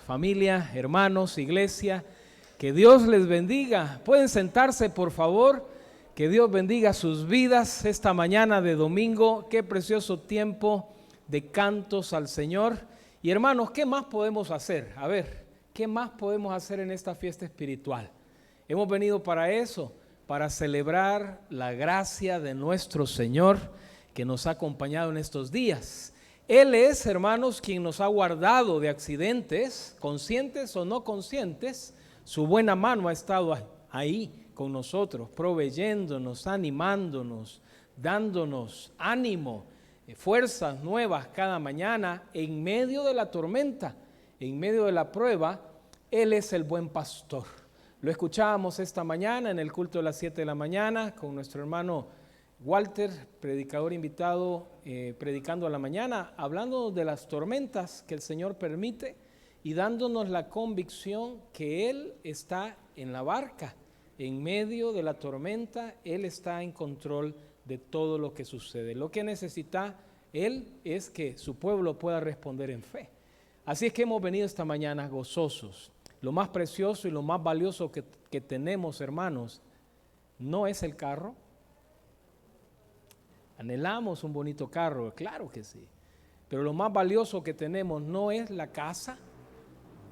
familia, hermanos, iglesia, que Dios les bendiga. Pueden sentarse, por favor. Que Dios bendiga sus vidas esta mañana de domingo. Qué precioso tiempo de cantos al Señor. Y hermanos, ¿qué más podemos hacer? A ver, ¿qué más podemos hacer en esta fiesta espiritual? Hemos venido para eso, para celebrar la gracia de nuestro Señor que nos ha acompañado en estos días. Él es, hermanos, quien nos ha guardado de accidentes, conscientes o no conscientes. Su buena mano ha estado ahí con nosotros, proveyéndonos, animándonos, dándonos ánimo, fuerzas nuevas cada mañana en medio de la tormenta, en medio de la prueba. Él es el buen pastor. Lo escuchábamos esta mañana en el culto de las 7 de la mañana con nuestro hermano Walter, predicador invitado, predicando a la mañana, hablando de las tormentas que el Señor permite y dándonos la convicción que Él está en la barca. En medio de la tormenta, Él está en control de todo lo que sucede. Lo que necesita Él es que su pueblo pueda responder en fe. Así es que hemos venido esta mañana gozosos. Lo más precioso y lo más valioso que tenemos, hermanos, no es el carro. Anhelamos un bonito carro, claro que sí. Pero lo más valioso que tenemos no es la casa,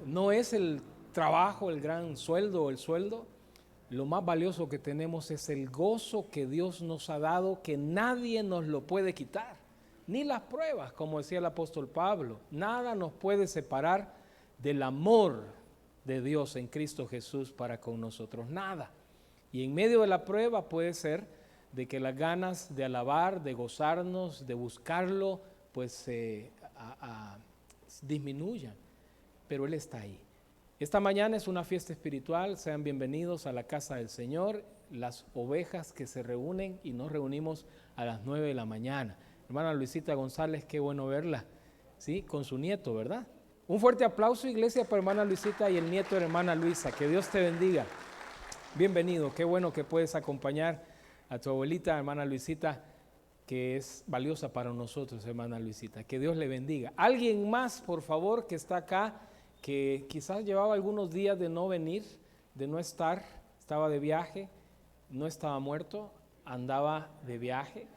no es el trabajo, el gran sueldo o el sueldo. Lo más valioso que tenemos es el gozo que Dios nos ha dado, que nadie nos lo puede quitar, ni las pruebas, como decía el apóstol Pablo. Nada nos puede separar del amor de Dios en Cristo Jesús para con nosotros, nada. Y en medio de la prueba puede ser de que las ganas de alabar, de gozarnos, de buscarlo, pues disminuyan, pero Él está ahí. Esta mañana es una fiesta espiritual, sean bienvenidos a la casa del Señor, las ovejas que se reúnen y nos reunimos a las 9 de la mañana. Hermana Luisita González, qué bueno verla, ¿sí? Con su nieto, ¿verdad? Un fuerte aplauso, iglesia, para hermana Luisita y el nieto de hermana Luisa, que Dios te bendiga. Bienvenido, qué bueno que puedes acompañar a tu abuelita, hermana Luisita, que es valiosa para nosotros, hermana Luisita, que Dios le bendiga. Alguien más, por favor, que está acá, que quizás llevaba algunos días de no venir, de no estar, estaba de viaje, no estaba muerto, andaba de viaje.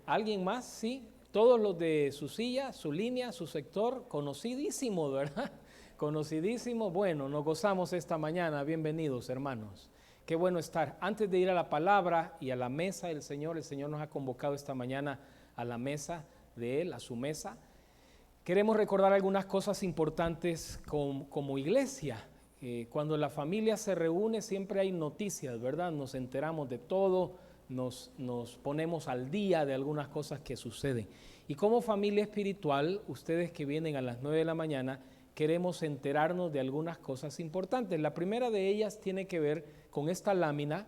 ¿Alguien más? Sí, todos los de su silla, su línea, su sector, conocidísimo, ¿verdad? Conocidísimo. Bueno, nos gozamos esta mañana, bienvenidos hermanos. Qué bueno estar. Antes de ir a la palabra y a la mesa del Señor, el Señor nos ha convocado esta mañana a la mesa de Él, a su mesa. Queremos recordar algunas cosas importantes como iglesia. Cuando la familia se reúne siempre hay noticias, ¿verdad? Nos enteramos de todo, nos ponemos al día de algunas cosas que suceden. Y como familia espiritual, ustedes que vienen a las 9 de la mañana, queremos enterarnos de algunas cosas importantes. La primera de ellas tiene que ver con esta lámina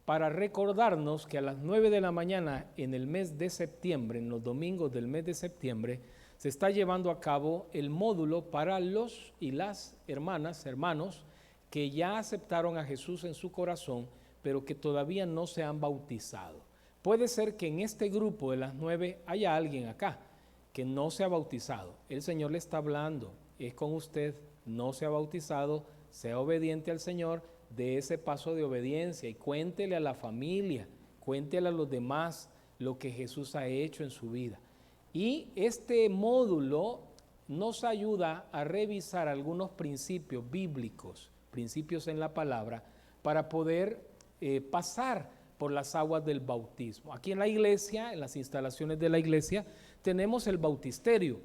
para recordarnos que a las 9 de la mañana en el mes de septiembre, en los domingos del mes de septiembre, se está llevando a cabo el módulo para los y las hermanos que ya aceptaron a Jesús en su corazón, pero que todavía no se han bautizado. Puede ser que en este grupo de las 9 haya alguien acá que no se ha bautizado. El Señor le está hablando, es con usted, no se ha bautizado, sea obediente al Señor, dé ese paso de obediencia y cuéntele a la familia, cuéntele a los demás lo que Jesús ha hecho en su vida. Y este módulo nos ayuda a revisar algunos principios bíblicos, principios en la palabra, para poder pasar por las aguas del bautismo. Aquí en la iglesia, en las instalaciones de la iglesia, tenemos el bautisterio.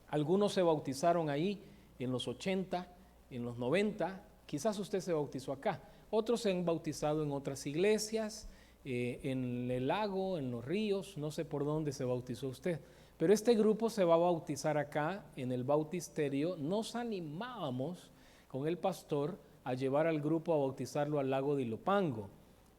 Algunos se bautizaron ahí en los 80, en los 90, quizás usted se bautizó acá. Otros se han bautizado en otras iglesias, en el lago, en los ríos, no sé por dónde se bautizó usted, pero este grupo se va a bautizar acá en el bautisterio. Nos animábamos con el pastor a llevar al grupo a bautizarlo al lago de Ilopango,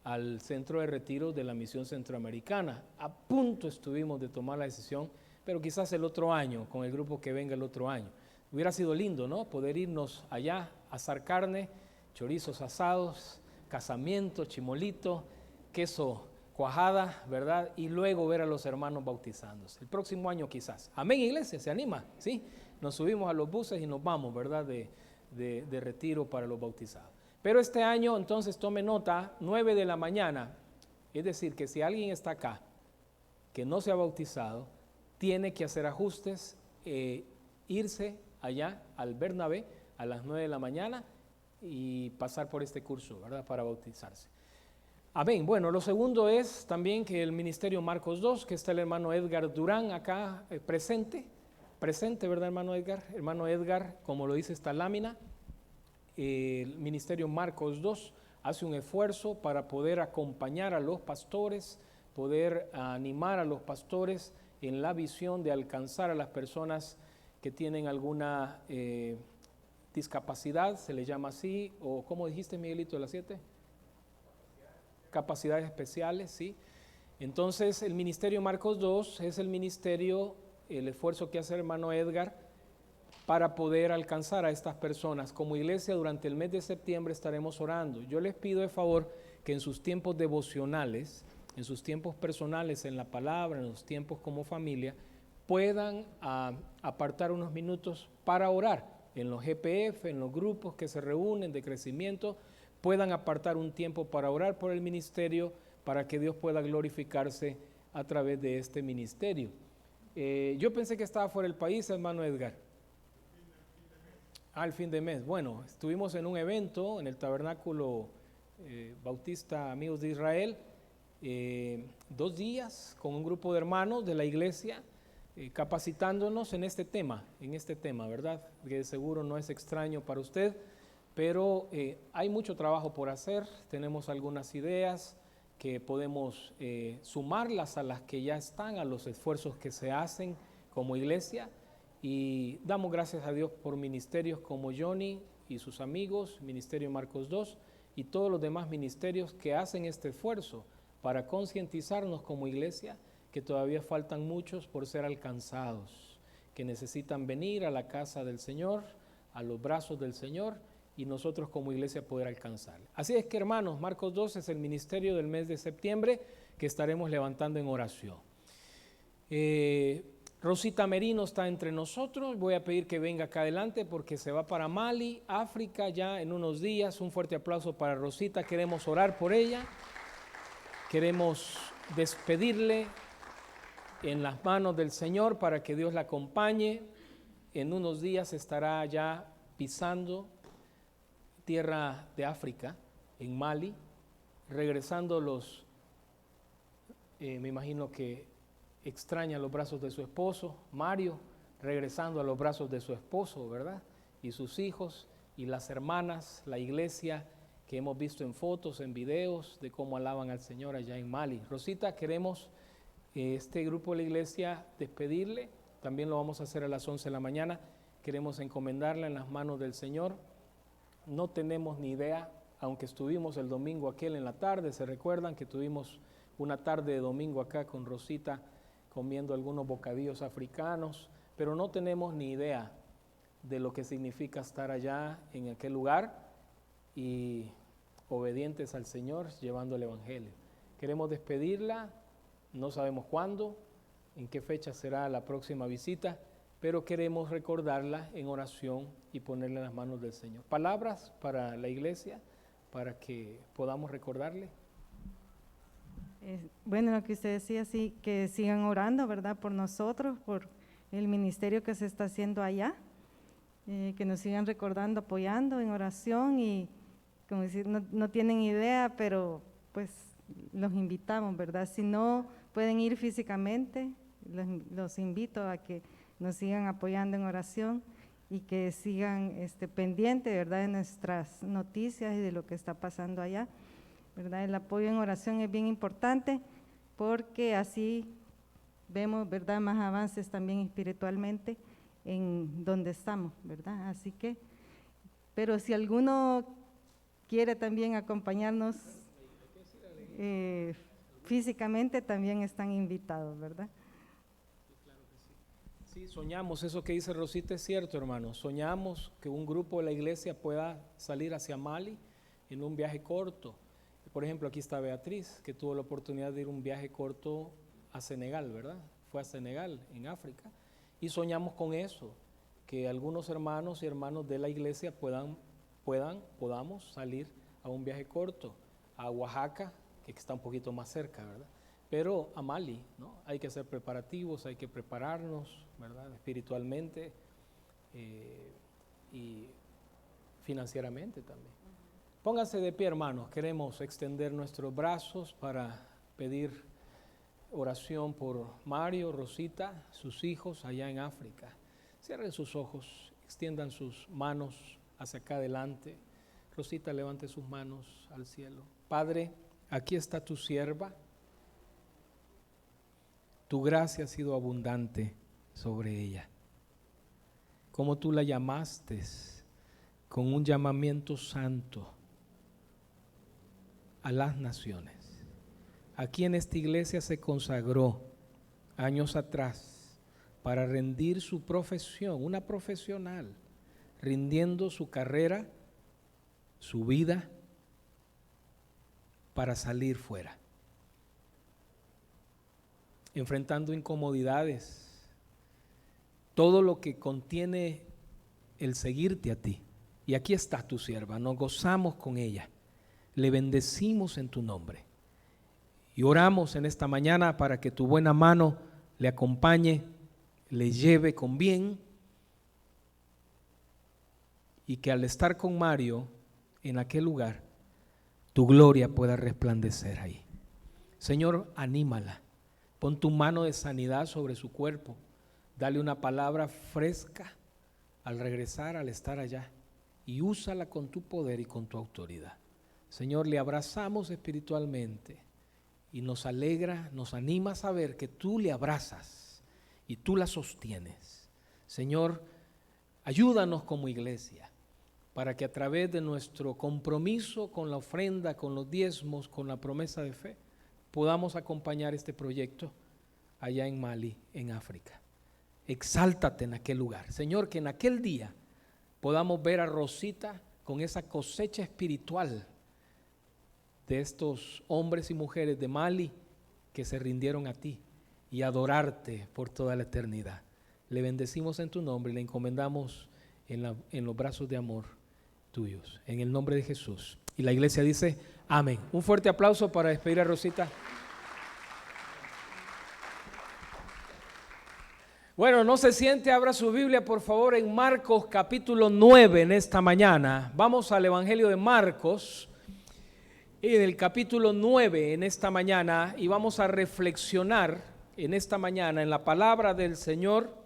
al centro de retiro de la misión centroamericana. A punto estuvimos de tomar la decisión, pero quizás el otro año, con el grupo que venga el otro año. Hubiera sido lindo, ¿no? Poder irnos allá a asar carne, chorizos asados, casamiento, chimolito, queso cuajada, ¿verdad? Y luego ver a los hermanos bautizándose. El próximo año quizás. Amén, iglesia, ¿se anima? ¿Sí? Nos subimos a los buses y nos vamos, ¿verdad? de retiro para los bautizados. Pero este año, entonces, tome nota, 9 de la mañana, es decir, que si alguien está acá que no se ha bautizado, tiene que hacer ajustes, irse allá al Bernabé a las 9 de la mañana y pasar por este curso, ¿verdad?, para bautizarse. Amén. Bueno, lo segundo es también que el Ministerio Marcos II, que está el hermano Edgar Durán acá presente, ¿verdad, hermano Edgar? Hermano Edgar, como lo dice esta lámina, el Ministerio Marcos II hace un esfuerzo para poder acompañar a los pastores, poder animar a los pastores en la visión de alcanzar a las personas que tienen alguna discapacidad, se le llama así, o ¿cómo dijiste, Miguelito, de las 7? Capacidades especiales, sí. Entonces, el Ministerio Marcos II es el ministerio, el esfuerzo que hace el hermano Edgar para poder alcanzar a estas personas. Como iglesia, durante el mes de septiembre estaremos orando. Yo les pido de favor que en sus tiempos devocionales, en sus tiempos personales, en la palabra, en los tiempos como familia, puedan apartar unos minutos para orar. En los GPF, en los grupos que se reúnen de crecimiento, puedan apartar un tiempo para orar por el ministerio, para que Dios pueda glorificarse a través de este ministerio. Yo pensé que estaba fuera del país, hermano Edgar. Al fin de mes. Bueno, estuvimos en un evento en el Tabernáculo Bautista Amigos de Israel, 2 días con un grupo de hermanos de la iglesia, capacitándonos en este tema, ¿verdad? Que seguro no es extraño para usted, pero hay mucho trabajo por hacer, tenemos algunas ideas que podemos sumarlas a las que ya están, a los esfuerzos que se hacen como iglesia, y damos gracias a Dios por ministerios como Johnny y sus amigos, Ministerio Marcos II, y todos los demás ministerios que hacen este esfuerzo para concientizarnos como iglesia que todavía faltan muchos por ser alcanzados, que necesitan venir a la casa del Señor, a los brazos del Señor, y nosotros como iglesia poder alcanzar. Así es que, hermanos, Marcos 12 es el ministerio del mes de septiembre que estaremos levantando en oración. Rosita Merino está entre nosotros, voy a pedir que venga acá adelante porque se va para Mali, África, ya en unos días. Un fuerte aplauso para Rosita, queremos orar por ella, queremos despedirle en las manos del Señor para que Dios la acompañe. En unos días estará ya pisando tierra de África, en Mali, regresando me imagino que extraña los brazos de su esposo, Mario, regresando a los brazos de su esposo, ¿verdad? Y sus hijos y las hermanas, la iglesia que hemos visto en fotos, en videos de cómo alaban al Señor allá en Mali. Rosita, queremos este grupo de la iglesia despedirle, también lo vamos a hacer a las 11 de la mañana, queremos encomendarla en las manos del Señor. No tenemos ni idea, aunque estuvimos el domingo aquel en la tarde, se recuerdan que tuvimos una tarde de domingo acá con Rosita comiendo algunos bocadillos africanos, pero no tenemos ni idea de lo que significa estar allá en aquel lugar y obedientes al Señor llevando el Evangelio. Queremos despedirla, no sabemos cuándo, en qué fecha será la próxima visita, pero queremos recordarla en oración y ponerla en las manos del Señor. Palabras para la iglesia, para que podamos recordarle. Bueno, lo que usted decía, sí, que sigan orando, ¿verdad?, por nosotros, por el ministerio que se está haciendo allá, que nos sigan recordando, apoyando en oración y, como decir, no tienen idea, pero pues los invitamos, ¿verdad? Si no pueden ir físicamente, los invito a que nos sigan apoyando en oración y que sigan pendientes, ¿verdad?, de nuestras noticias y de lo que está pasando allá, ¿verdad? El apoyo en oración es bien importante porque así vemos, ¿verdad?, más avances también espiritualmente en donde estamos, ¿verdad? Así que, pero si alguno quiere también acompañarnos físicamente, también están invitados, ¿verdad? Sí, soñamos, eso que dice Rosita es cierto, hermano. Soñamos que un grupo de la iglesia pueda salir hacia Mali en un viaje corto. Por ejemplo, aquí está Beatriz, que tuvo la oportunidad de ir un viaje corto a Senegal, ¿verdad? Fue a Senegal, en África, y soñamos con eso, que algunos hermanos y hermanas de la iglesia podamos salir a un viaje corto a Oaxaca, que está un poquito más cerca, ¿verdad? Pero a Mali, ¿no? Hay que hacer preparativos, hay que prepararnos, ¿verdad? Espiritualmente y financieramente también. Pónganse de pie, hermanos. Queremos extender nuestros brazos para pedir oración por Mario, Rosita, sus hijos allá en África. Cierren sus ojos, extiendan sus manos hacia acá adelante. Rosita, levante sus manos al cielo. Padre, aquí está tu sierva. Tu gracia ha sido abundante sobre ella. Como tú la llamaste, con un llamamiento santo a las naciones. Aquí en esta iglesia se consagró años atrás para rendir su profesión, una profesional, rindiendo su carrera, su vida, para salir fuera, enfrentando incomodidades, todo lo que contiene el seguirte a ti. Y aquí está tu sierva, nos gozamos con ella, le bendecimos en tu nombre y oramos en esta mañana para que tu buena mano le acompañe, le lleve con bien, y que al estar con Mario en aquel lugar, tu gloria pueda resplandecer ahí. Señor, anímala, pon tu mano de sanidad sobre su cuerpo, dale una palabra fresca al regresar, al estar allá, y úsala con tu poder y con tu autoridad. Señor, le abrazamos espiritualmente y nos alegra, nos anima a saber que tú le abrazas y tú la sostienes. Señor, ayúdanos como iglesia para que a través de nuestro compromiso con la ofrenda, con los diezmos, con la promesa de fe, podamos acompañar este proyecto allá en Mali, en África. Exáltate en aquel lugar. Señor, que en aquel día podamos ver a Rosita con esa cosecha espiritual de estos hombres y mujeres de Mali que se rindieron a ti y adorarte por toda la eternidad. Le bendecimos en tu nombre y le encomendamos en los brazos de amor tuyos, en el nombre de Jesús. Y la iglesia dice amén. Un fuerte aplauso para despedir a Rosita. Bueno, no se siente, abra su Biblia por favor en Marcos capítulo 9 en esta mañana. Vamos al Evangelio de Marcos y del capítulo 9 en esta mañana, y vamos a reflexionar en esta mañana en la palabra del Señor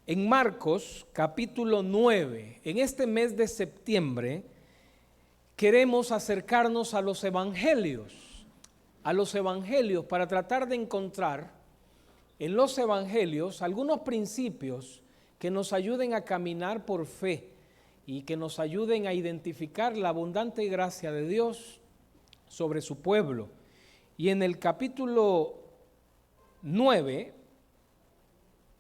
en Marcos capítulo 9. En este mes de septiembre queremos acercarnos a los evangelios para tratar de encontrar en los evangelios algunos principios que nos ayuden a caminar por fe y que nos ayuden a identificar la abundante gracia de Dios sobre su pueblo. Y en el capítulo 9,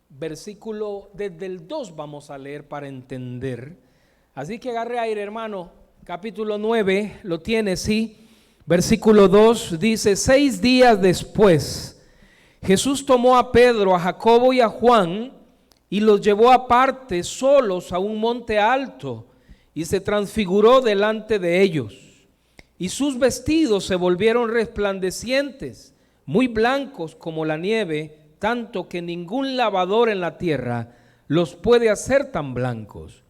versículo desde el 2 vamos a leer para entender. Así que agarre aire, hermano. Capítulo 9, lo tiene, sí. Versículo 2 dice: 6 días después, Jesús tomó a Pedro, a Jacobo y a Juan y los llevó aparte solos a un monte alto y se transfiguró delante de ellos. Y sus vestidos se volvieron resplandecientes, muy blancos como la nieve, tanto que ningún lavador en la tierra los puede hacer tan blancos.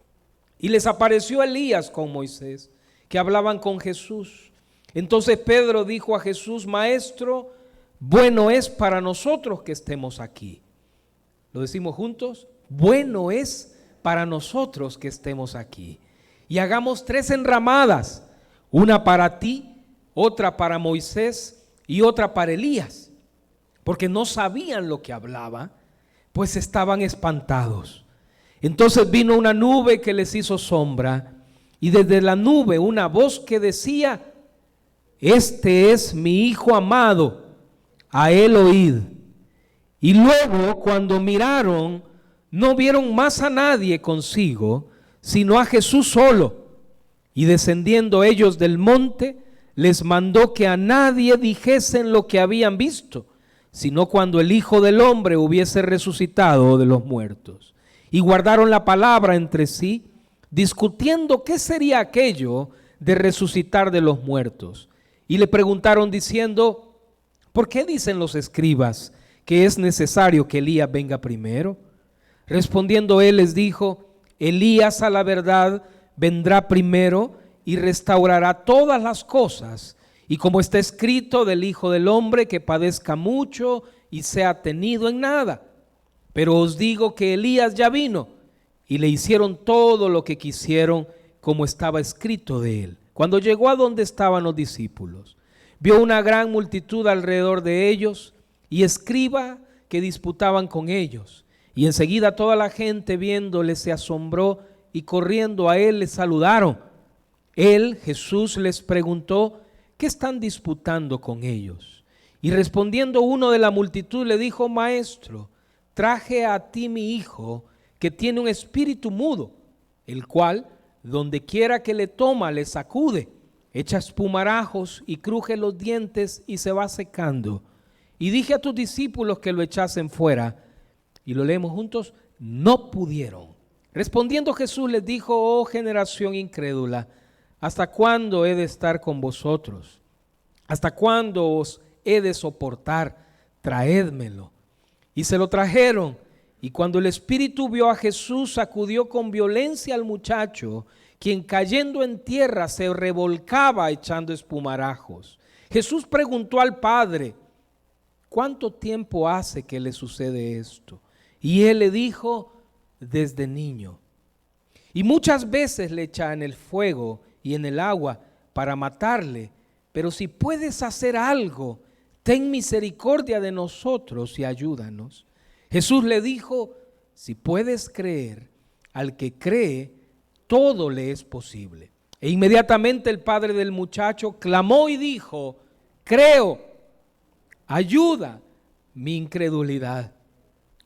Y les apareció Elías con Moisés, que hablaban con Jesús. Entonces Pedro dijo a Jesús: Maestro, bueno es para nosotros que estemos aquí. ¿Lo decimos juntos? Bueno es para nosotros que estemos aquí. Y hagamos 3 enramadas, una para ti, otra para Moisés y otra para Elías. Porque no sabían lo que hablaba, pues estaban espantados. Entonces vino una nube que les hizo sombra, y desde la nube una voz que decía: Este es mi Hijo amado, a él oíd. Y luego, cuando miraron, no vieron más a nadie consigo, sino a Jesús solo. Y descendiendo ellos del monte, les mandó que a nadie dijesen lo que habían visto, sino cuando el Hijo del Hombre hubiese resucitado de los muertos. y guardaron la palabra entre sí, discutiendo qué sería aquello de resucitar de los muertos. Y le preguntaron diciendo: ¿por qué dicen los escribas que es necesario que Elías venga primero? Respondiendo él les dijo: Elías a la verdad vendrá primero y restaurará todas las cosas. Y como está escrito del Hijo del Hombre, que padezca mucho y sea tenido en nada. Pero os digo que Elías ya vino y le hicieron todo lo que quisieron, como estaba escrito de él. Cuando llegó a donde estaban los discípulos, vio una gran multitud alrededor de ellos y escribas que disputaban con ellos. Y enseguida toda la gente viéndole se asombró y corriendo a él le saludaron. Él, Jesús, les preguntó: ¿qué están disputando con ellos? Y respondiendo uno de la multitud le dijo: Maestro, traje a ti mi hijo, que tiene un espíritu mudo, el cual, donde quiera que le toma, le sacude, echa espumarajos y cruje los dientes y se va secando. Y dije a tus discípulos que lo echasen fuera, y lo leemos juntos, no pudieron. Respondiendo Jesús les dijo: oh generación incrédula, ¿hasta cuándo he de estar con vosotros? ¿Hasta cuándo os he de soportar? Traédmelo. Y se lo trajeron. Y cuando el espíritu vio a Jesús, sacudió con violencia al muchacho, quien cayendo en tierra se revolcaba echando espumarajos. Jesús preguntó al padre: ¿cuánto tiempo hace que le sucede esto? Y él le dijo: desde niño. Y muchas veces le echa en el fuego y en el agua para matarle. Pero si puedes hacer algo, ten misericordia de nosotros y ayúdanos. Jesús le dijo: si puedes creer, al que cree, todo le es posible. E inmediatamente el padre del muchacho clamó y dijo: creo, ayuda mi incredulidad.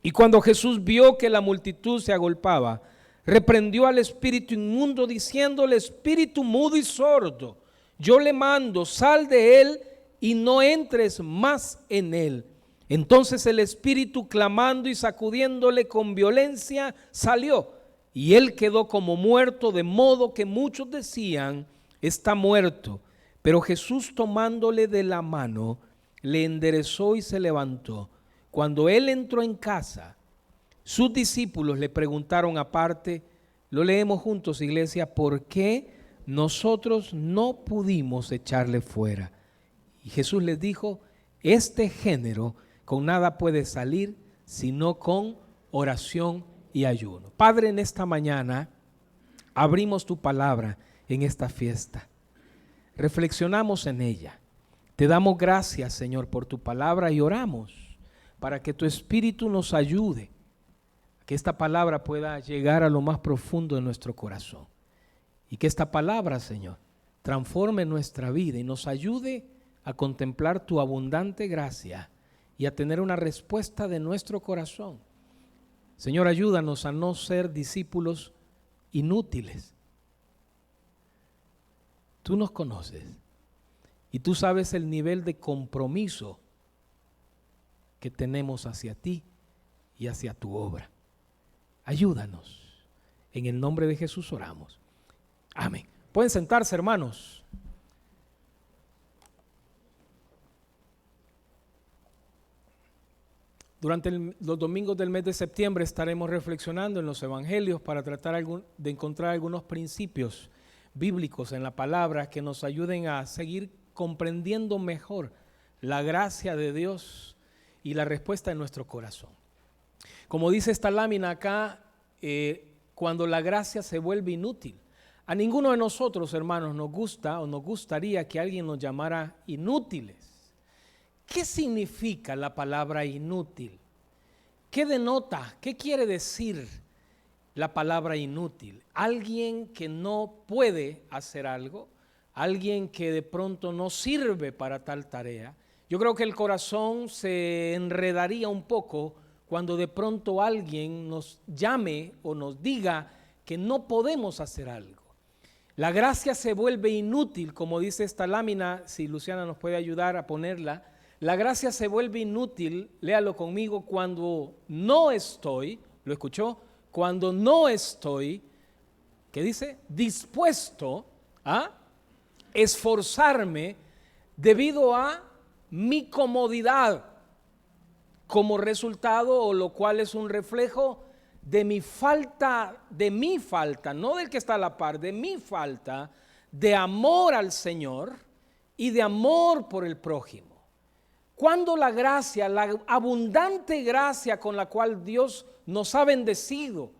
Y cuando Jesús vio que la multitud se agolpaba, reprendió al espíritu inmundo diciéndole: espíritu mudo y sordo, yo le mando, sal de él y no entres más en él. Entonces el espíritu, clamando y sacudiéndole con violencia, salió, y él quedó como muerto, de modo que muchos decían: está muerto. Pero Jesús, tomándole de la mano, le enderezó y se levantó. Cuando él entró en casa, sus discípulos le preguntaron aparte, lo leemos juntos, iglesia: ¿por qué nosotros no pudimos echarle fuera? Y Jesús les dijo: este género con nada puede salir sino con oración y ayuno. Padre, en esta mañana abrimos tu palabra en esta fiesta. Reflexionamos en ella. Te damos gracias, Señor, por tu palabra y oramos para que tu Espíritu nos ayude, que esta palabra pueda llegar a lo más profundo de nuestro corazón y que esta palabra, Señor, transforme nuestra vida y nos ayude a contemplar tu abundante gracia y a tener una respuesta de nuestro corazón. Señor, ayúdanos a no ser discípulos inútiles. Tú nos conoces y tú sabes el nivel de compromiso que tenemos hacia ti y hacia tu obra. Ayúdanos. En el nombre de Jesús oramos. Amén. Pueden sentarse, hermanos. Durante los domingos del mes de septiembre estaremos reflexionando en los evangelios para tratar de encontrar algunos principios bíblicos en la palabra que nos ayuden a seguir comprendiendo mejor la gracia de Dios y la respuesta en nuestro corazón. Como dice esta lámina acá, cuando la gracia se vuelve inútil. A ninguno de nosotros, hermanos, nos gusta o nos gustaría que alguien nos llamara inútiles. ¿Qué significa la palabra inútil? ¿Qué denota? ¿Qué quiere decir la palabra inútil? Alguien que no puede hacer algo, alguien que de pronto no sirve para tal tarea. Yo creo que el corazón se enredaría un poco cuando de pronto alguien nos llame o nos diga que no podemos hacer algo. La gracia se vuelve inútil, como dice esta lámina, si Luciana nos puede ayudar a ponerla. La gracia se vuelve inútil, léalo conmigo, cuando no estoy, ¿lo escuchó? cuando no estoy, ¿qué dice? Dispuesto a esforzarme debido a mi comodidad, como resultado, o lo cual es un reflejo de mi falta, no del que está a la par, de mi falta de amor al Señor y de amor por el prójimo. Cuando la gracia, la abundante gracia con la cual Dios nos ha bendecido,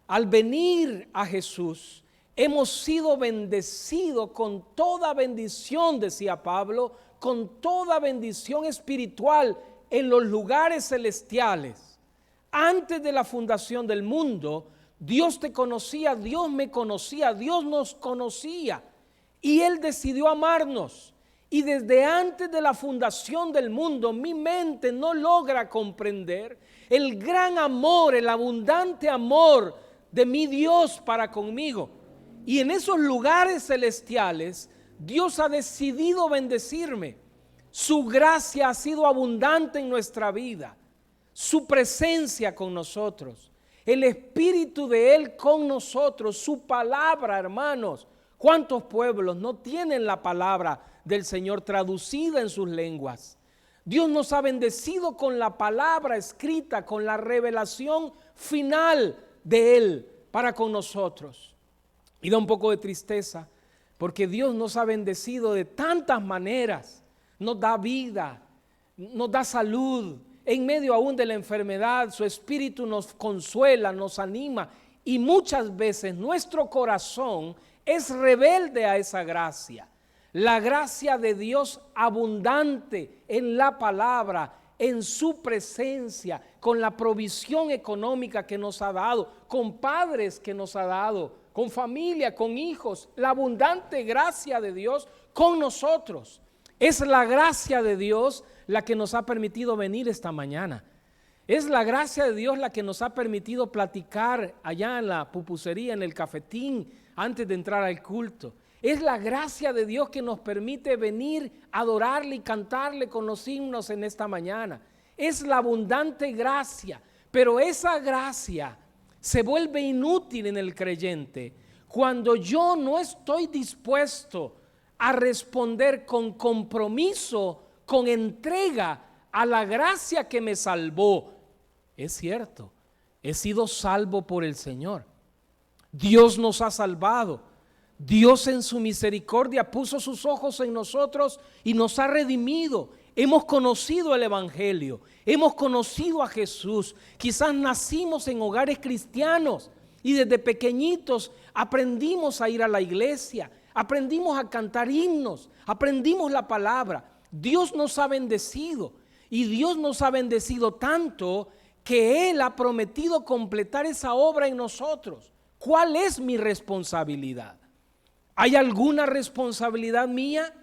al venir a Jesús, hemos sido bendecidos con toda bendición, decía Pablo, con toda bendición espiritual en los lugares celestiales. Antes de la fundación del mundo, Dios te conocía, Dios me conocía, Dios nos conocía y Él decidió amarnos. Y desde antes de la fundación del mundo, mi mente no logra comprender el gran amor, el abundante amor de mi Dios para conmigo. Y en esos lugares celestiales, Dios ha decidido bendecirme. Su gracia ha sido abundante en nuestra vida. Su presencia con nosotros, el Espíritu de Él con nosotros, su palabra, hermanos. ¿Cuántos pueblos no tienen la palabra del Señor traducida en sus lenguas? Dios nos ha bendecido con la palabra escrita, con la revelación final de Él para con nosotros. Y da un poco de tristeza, porque Dios nos ha bendecido de tantas maneras. Nos da vida, nos da salud. En medio aún de la enfermedad, su Espíritu nos consuela, nos anima. Y muchas veces nuestro corazón es rebelde a esa gracia. La gracia de Dios abundante en la palabra, en su presencia, con la provisión económica que nos ha dado, con padres que nos ha dado, con familia, con hijos, la abundante gracia de Dios con nosotros. Es la gracia de Dios la que nos ha permitido venir esta mañana. Es la gracia de Dios la que nos ha permitido platicar allá en la pupusería, en el cafetín, antes de entrar al culto. Es la gracia de Dios que nos permite venir a adorarle y cantarle con los himnos en esta mañana. Es la abundante gracia, pero esa gracia se vuelve inútil en el creyente cuando yo no estoy dispuesto a responder con compromiso, con entrega a la gracia que me salvó. Es cierto, he sido salvo por el Señor. Dios nos ha salvado. Dios en su misericordia puso sus ojos en nosotros y nos ha redimido. Hemos conocido el Evangelio, hemos conocido a Jesús. Quizás nacimos en hogares cristianos y desde pequeñitos aprendimos a ir a la iglesia, aprendimos a cantar himnos, aprendimos la palabra. Dios nos ha bendecido y Dios nos ha bendecido tanto que Él ha prometido completar esa obra en nosotros. ¿Cuál es mi responsabilidad? ¿Hay alguna responsabilidad mía?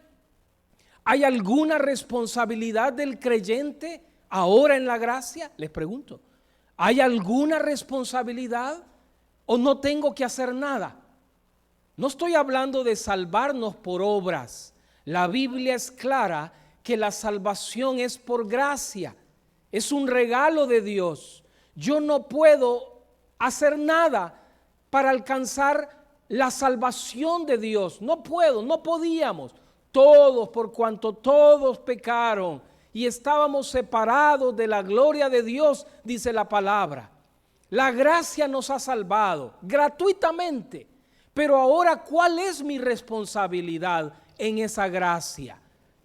¿Hay alguna responsabilidad del creyente ahora en la gracia? Les pregunto, ¿hay alguna responsabilidad o no tengo que hacer nada? No estoy hablando de salvarnos por obras. La Biblia es clara que la salvación es por gracia, es un regalo de Dios. Yo no puedo hacer nada para alcanzar la salvación de Dios. No puedo, no podíamos. Todos, por cuanto todos pecaron y estábamos separados de la gloria de Dios, dice la palabra. La gracia nos ha salvado gratuitamente. Pero ahora, ¿cuál es mi responsabilidad en esa gracia?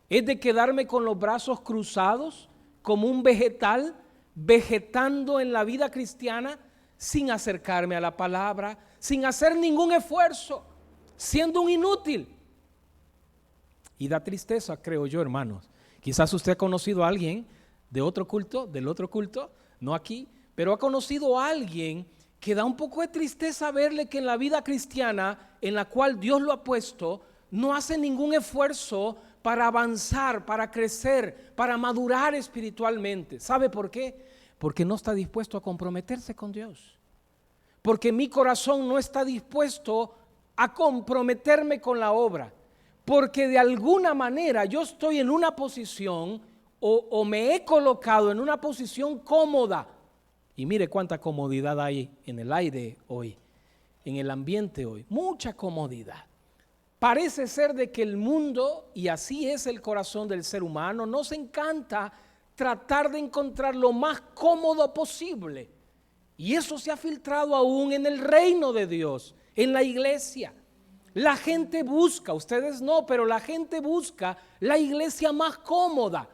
¿Es de quedarme con los brazos cruzados como un vegetal, vegetando en la vida cristiana sin acercarme a la palabra, sin hacer ningún esfuerzo, siendo un inútil? Y da tristeza, creo yo, hermanos. Quizás usted ha conocido a alguien de otro culto, del otro culto, no aquí, pero ha conocido a alguien que da un poco de tristeza verle que en la vida cristiana en la cual Dios lo ha puesto, no hace ningún esfuerzo para avanzar, para crecer, para madurar espiritualmente. ¿Sabe por qué? Porque no está dispuesto a comprometerse con Dios. Porque mi corazón no está dispuesto a comprometerme con la obra. Porque de alguna manera yo estoy en una posición o me he colocado en una posición cómoda Y mire cuánta comodidad hay en el aire hoy, en el ambiente hoy, mucha comodidad. Parece ser de que el mundo, y así es el corazón del ser humano, nos encanta tratar de encontrar lo más cómodo posible. Y eso se ha filtrado aún en el reino de Dios, en la iglesia. La gente busca, ustedes no, pero la gente busca la iglesia más cómoda,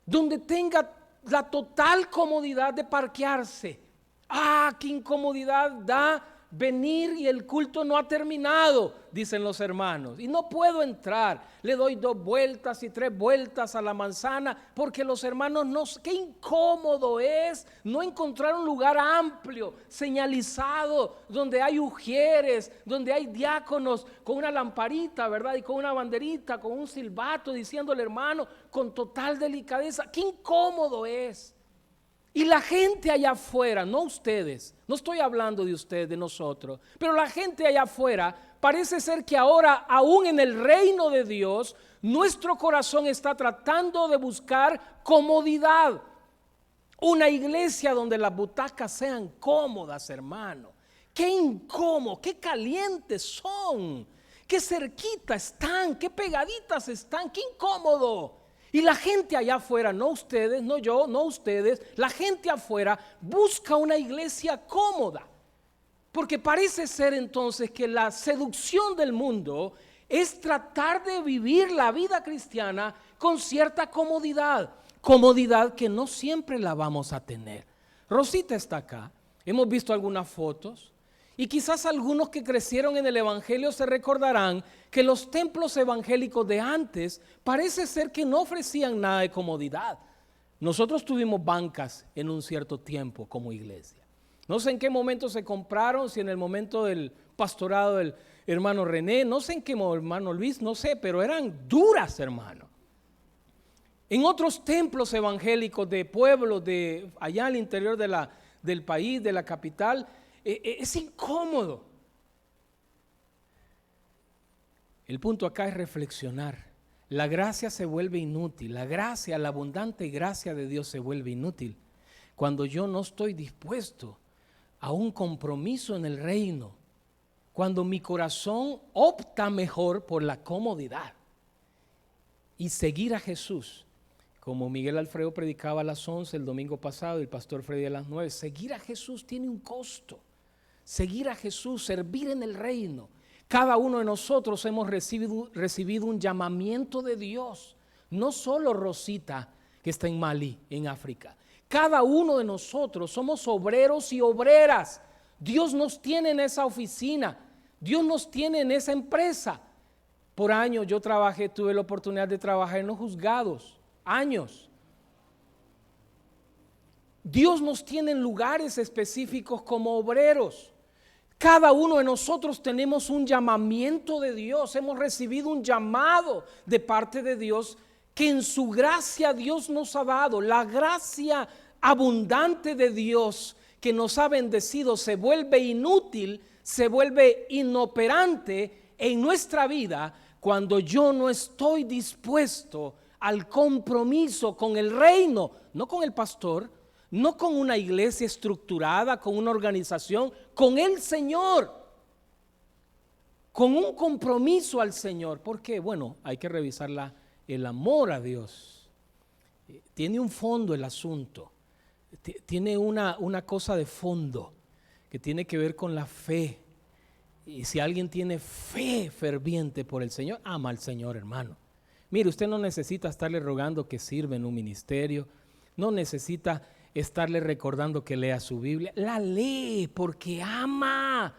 donde tenga la total comodidad de parquearse. ¡Ah, qué incomodidad da venir y el culto no ha terminado!, dicen los hermanos, y no puedo entrar, le doy 2 vueltas y 3 vueltas a la manzana, porque los hermanos no, qué incómodo es no encontrar un lugar amplio, señalizado, donde hay ujieres, donde hay diáconos con una lamparita, ¿verdad? Y con una banderita, con un silbato, diciéndole, hermano, con total delicadeza, qué incómodo es. Y la gente allá afuera, no ustedes, no estoy hablando de ustedes, de nosotros, pero la gente allá afuera, parece ser que ahora, aún en el reino de Dios, nuestro corazón está tratando de buscar comodidad. Una iglesia donde las butacas sean cómodas, hermano. Qué incómodo, qué calientes son, qué cerquita están, qué pegaditas están, qué incómodo. Y la gente allá afuera, no ustedes, no yo, no ustedes, la gente afuera busca una iglesia cómoda. Porque parece ser entonces que la seducción del mundo es tratar de vivir la vida cristiana con cierta comodidad. Comodidad que no siempre la vamos a tener. Rosita está acá, hemos visto algunas fotos. Y quizás algunos que crecieron en el evangelio se recordarán que los templos evangélicos de antes parece ser que no ofrecían nada de comodidad. Nosotros tuvimos bancas en un cierto tiempo como iglesia. No sé en qué momento se compraron, si en el momento del pastorado del hermano René, no sé en qué hermano Luis, no sé, pero eran duras, hermano. En otros templos evangélicos de pueblos de allá al interior del país, de la capital, es incómodo. El punto acá es reflexionar. La gracia se vuelve inútil. La gracia, la abundante gracia de Dios se vuelve inútil cuando yo no estoy dispuesto a un compromiso en el reino. Cuando mi corazón opta mejor por la comodidad y seguir a Jesús. Como Miguel Alfredo predicaba a las 11 el domingo pasado y el pastor Freddy a las 9. Seguir a Jesús tiene un costo. Seguir a Jesús, servir en el reino. Cada uno de nosotros hemos recibido un llamamiento de Dios. No solo Rosita, que está en Malí, en África. Cada uno de nosotros somos obreros y obreras. Dios nos tiene en esa oficina. Dios nos tiene en esa empresa. Por años yo tuve la oportunidad de trabajar en los juzgados. Años. Dios nos tiene en lugares específicos como obreros. Cada uno de nosotros tenemos un llamamiento de Dios, hemos recibido un llamado de parte de Dios que en su gracia Dios nos ha dado. La gracia abundante de Dios que nos ha bendecido se vuelve inútil, se vuelve inoperante en nuestra vida cuando yo no estoy dispuesto al compromiso con el reino, no con el pastor, no con una iglesia estructurada, con una organización, con el Señor, con un compromiso al Señor. ¿Por qué? Bueno, hay que revisar el amor a Dios. Tiene un fondo el asunto, tiene una cosa de fondo que tiene que ver con la fe. Y si alguien tiene fe ferviente por el Señor, ama al Señor, hermano. Mire, usted no necesita estarle rogando que sirva en un ministerio, no necesita estarle recordando que lea su Biblia. La lee porque ama,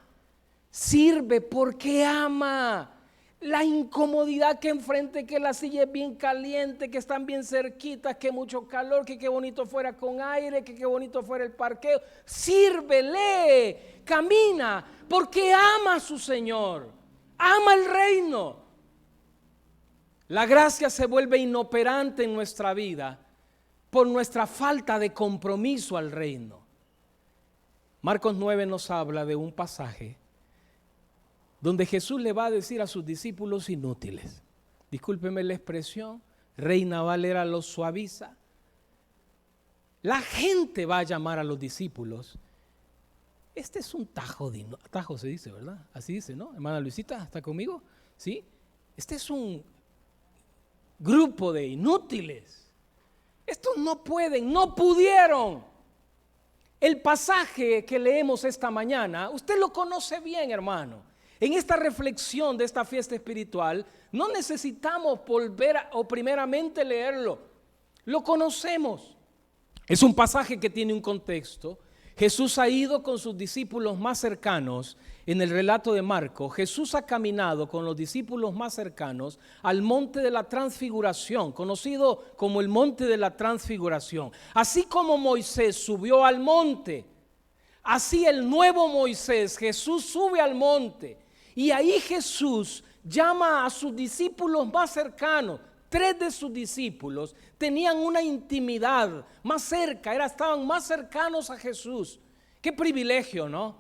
sirve porque ama. La incomodidad que enfrente, que la silla es bien caliente, que están bien cerquitas, que mucho calor, que qué bonito fuera con aire, que qué bonito fuera el parqueo. Sirve, lee, camina, porque ama a su Señor, ama el reino. La gracia se vuelve inoperante en nuestra vida por nuestra falta de compromiso al reino. Marcos 9 nos habla de un pasaje donde Jesús le va a decir a sus discípulos inútiles. Discúlpeme la expresión, Reina Valera lo suaviza. la gente va a llamar a los discípulos. Este es un tajo se dice, ¿verdad? Así dice, ¿no? Hermana Luisita, ¿está conmigo? ¿Sí? Este es un grupo de inútiles. Estos no pueden, no pudieron. El pasaje que leemos esta mañana, usted lo conoce bien, hermano. En esta reflexión de esta fiesta espiritual, no necesitamos volver o primeramente leerlo. Lo conocemos. Es un pasaje que tiene un contexto. Jesús ha ido con sus discípulos más cercanos. En el relato de Marcos, Jesús ha caminado con los discípulos más cercanos al monte de la transfiguración, conocido como el monte de la transfiguración. Así como Moisés subió al monte, así el nuevo Moisés, Jesús sube al monte. Y ahí Jesús llama a sus discípulos más cercanos. 3 de sus discípulos tenían una intimidad más cerca, estaban más cercanos a Jesús. Qué privilegio, ¿no?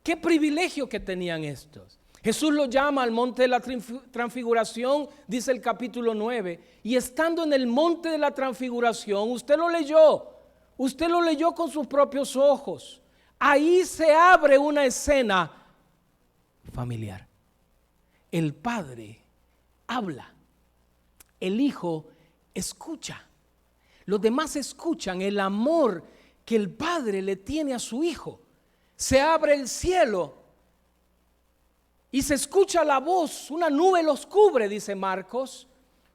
Qué privilegio que tenían estos. Jesús los llama al monte de la transfiguración, dice el capítulo 9, y estando en el monte de la transfiguración, usted lo leyó con sus propios ojos. Ahí se abre una escena familiar. El Padre habla. El Hijo escucha. Los demás escuchan el amor que el Padre le tiene a su Hijo. Se abre el cielo y se escucha la voz. Una nube los cubre, dice Marcos.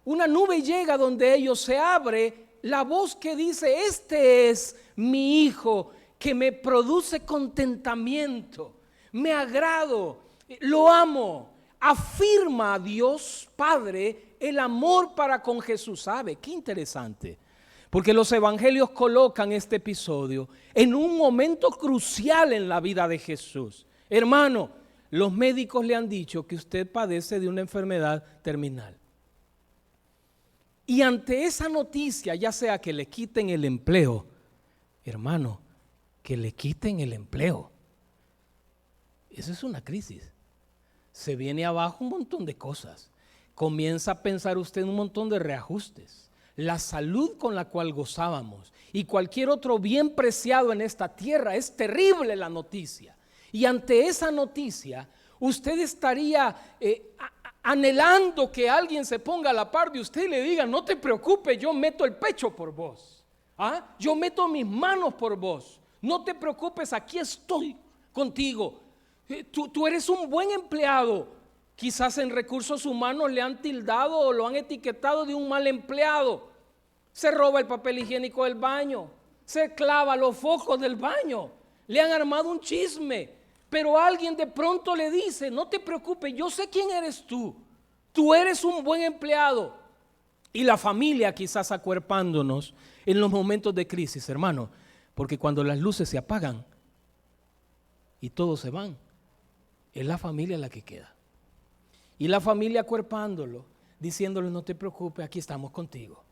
Una nube llega donde ellos, se abre la voz que dice: este es mi Hijo, que me produce contentamiento, me agrado, lo amo. Afirma a Dios Padre el amor para con Jesús. ¿Sabe? Qué interesante, porque los evangelios colocan este episodio en un momento crucial en la vida de Jesús. Hermano, los médicos le han dicho que usted padece de una enfermedad terminal. Y ante esa noticia, ya sea que le quiten el empleo, hermano, que le quiten el empleo, eso es una crisis. Se viene abajo un montón de cosas. Comienza a pensar usted en un montón de reajustes. La salud con la cual gozábamos y cualquier otro bien preciado en esta tierra, es terrible la noticia. Y ante esa noticia, usted estaría anhelando que alguien se ponga a la par de usted y le diga: no te preocupes, yo meto el pecho por vos. Yo meto mis manos por vos. No te preocupes, aquí estoy contigo. Tú eres un buen empleado. Quizás en recursos humanos le han tildado o lo han etiquetado de un mal empleado. Se roba el papel higiénico del baño, se clava los focos del baño, le han armado un chisme, pero alguien de pronto le dice: no te preocupes, yo sé quién eres tú eres un buen empleado. Y la familia quizás acuerpándonos en los momentos de crisis, hermano, porque cuando las luces se apagan y todos se van, es la familia la que queda. Y la familia acuerpándolo, diciéndole: no te preocupes, aquí estamos contigo.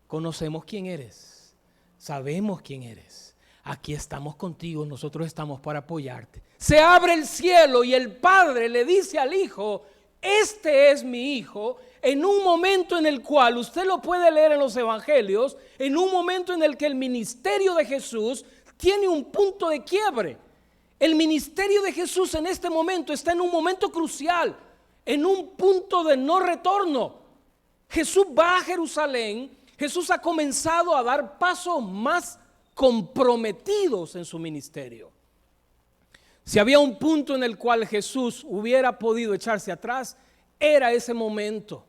Conocemos quién eres, sabemos quién eres. Aquí estamos contigo, nosotros estamos para apoyarte. Se abre el cielo y el Padre le dice al Hijo: este es mi Hijo. En un momento en el cual, usted lo puede leer en los evangelios, en un momento en el que el ministerio de Jesús tiene un punto de quiebre. El ministerio de Jesús en este momento está en un momento crucial, en un punto de no retorno. Jesús va a Jerusalén. Jesús ha comenzado a dar pasos más comprometidos en su ministerio. Si había un punto en el cual Jesús hubiera podido echarse atrás, era ese momento.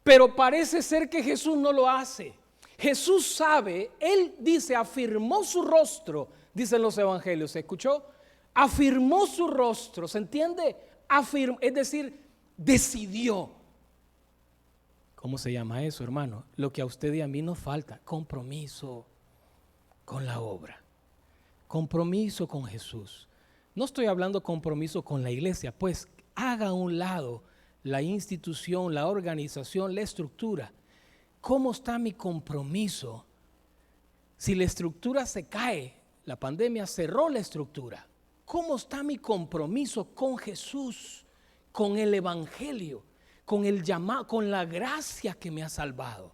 Pero parece ser que Jesús no lo hace. Jesús sabe, Él dice, afirmó su rostro, dicen los evangelios. ¿Se escuchó? Afirmó su rostro, ¿se entiende? Es decir, decidió. ¿Cómo se llama eso, hermano? Lo que a usted y a mí nos falta: compromiso con la obra, compromiso con Jesús. No estoy hablando compromiso con la iglesia, pues haga a un lado la institución, la organización, la estructura. ¿Cómo está mi compromiso? Si la estructura se cae, la pandemia cerró la estructura. ¿Cómo está mi compromiso con Jesús, con el evangelio, con el llamado, con la gracia que me ha salvado?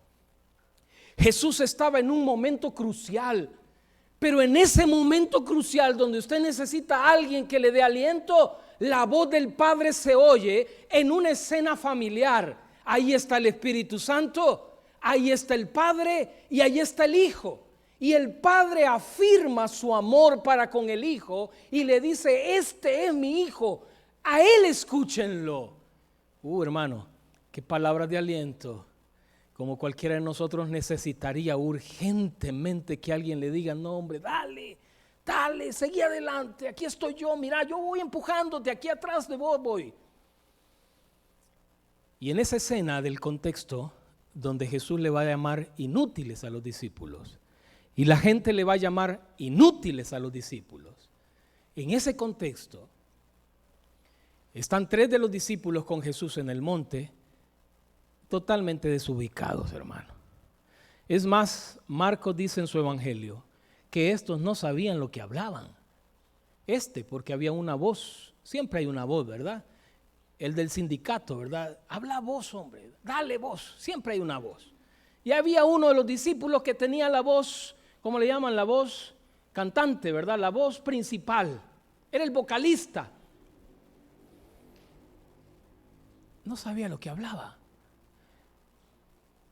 Jesús estaba en un momento crucial. Pero en ese momento crucial donde usted necesita a alguien que le dé aliento, la voz del Padre se oye en una escena familiar. Ahí está el Espíritu Santo, ahí está el Padre y ahí está el Hijo. Y el Padre afirma su amor para con el Hijo y le dice: este es mi Hijo, a Él escúchenlo. Hermano, qué palabras de aliento. Como cualquiera de nosotros necesitaría urgentemente que alguien le diga: no, hombre, dale, seguí adelante, aquí estoy yo, mira, yo voy empujándote, aquí atrás de vos voy. Y en esa escena del contexto donde Jesús le va a llamar inútiles a los discípulos y la gente le va a llamar inútiles a los discípulos, en ese contexto están 3 de los discípulos con Jesús en el monte, totalmente desubicados, hermano. Es más, Marcos dice en su evangelio que estos no sabían lo que hablaban. Porque había una voz, siempre hay una voz, ¿verdad? El del sindicato, ¿verdad? Habla vos, hombre, dale vos, siempre hay una voz. Y había uno de los discípulos que tenía la voz, ¿cómo le llaman? La voz cantante, ¿verdad? La voz principal, era el vocalista. No sabía lo que hablaba.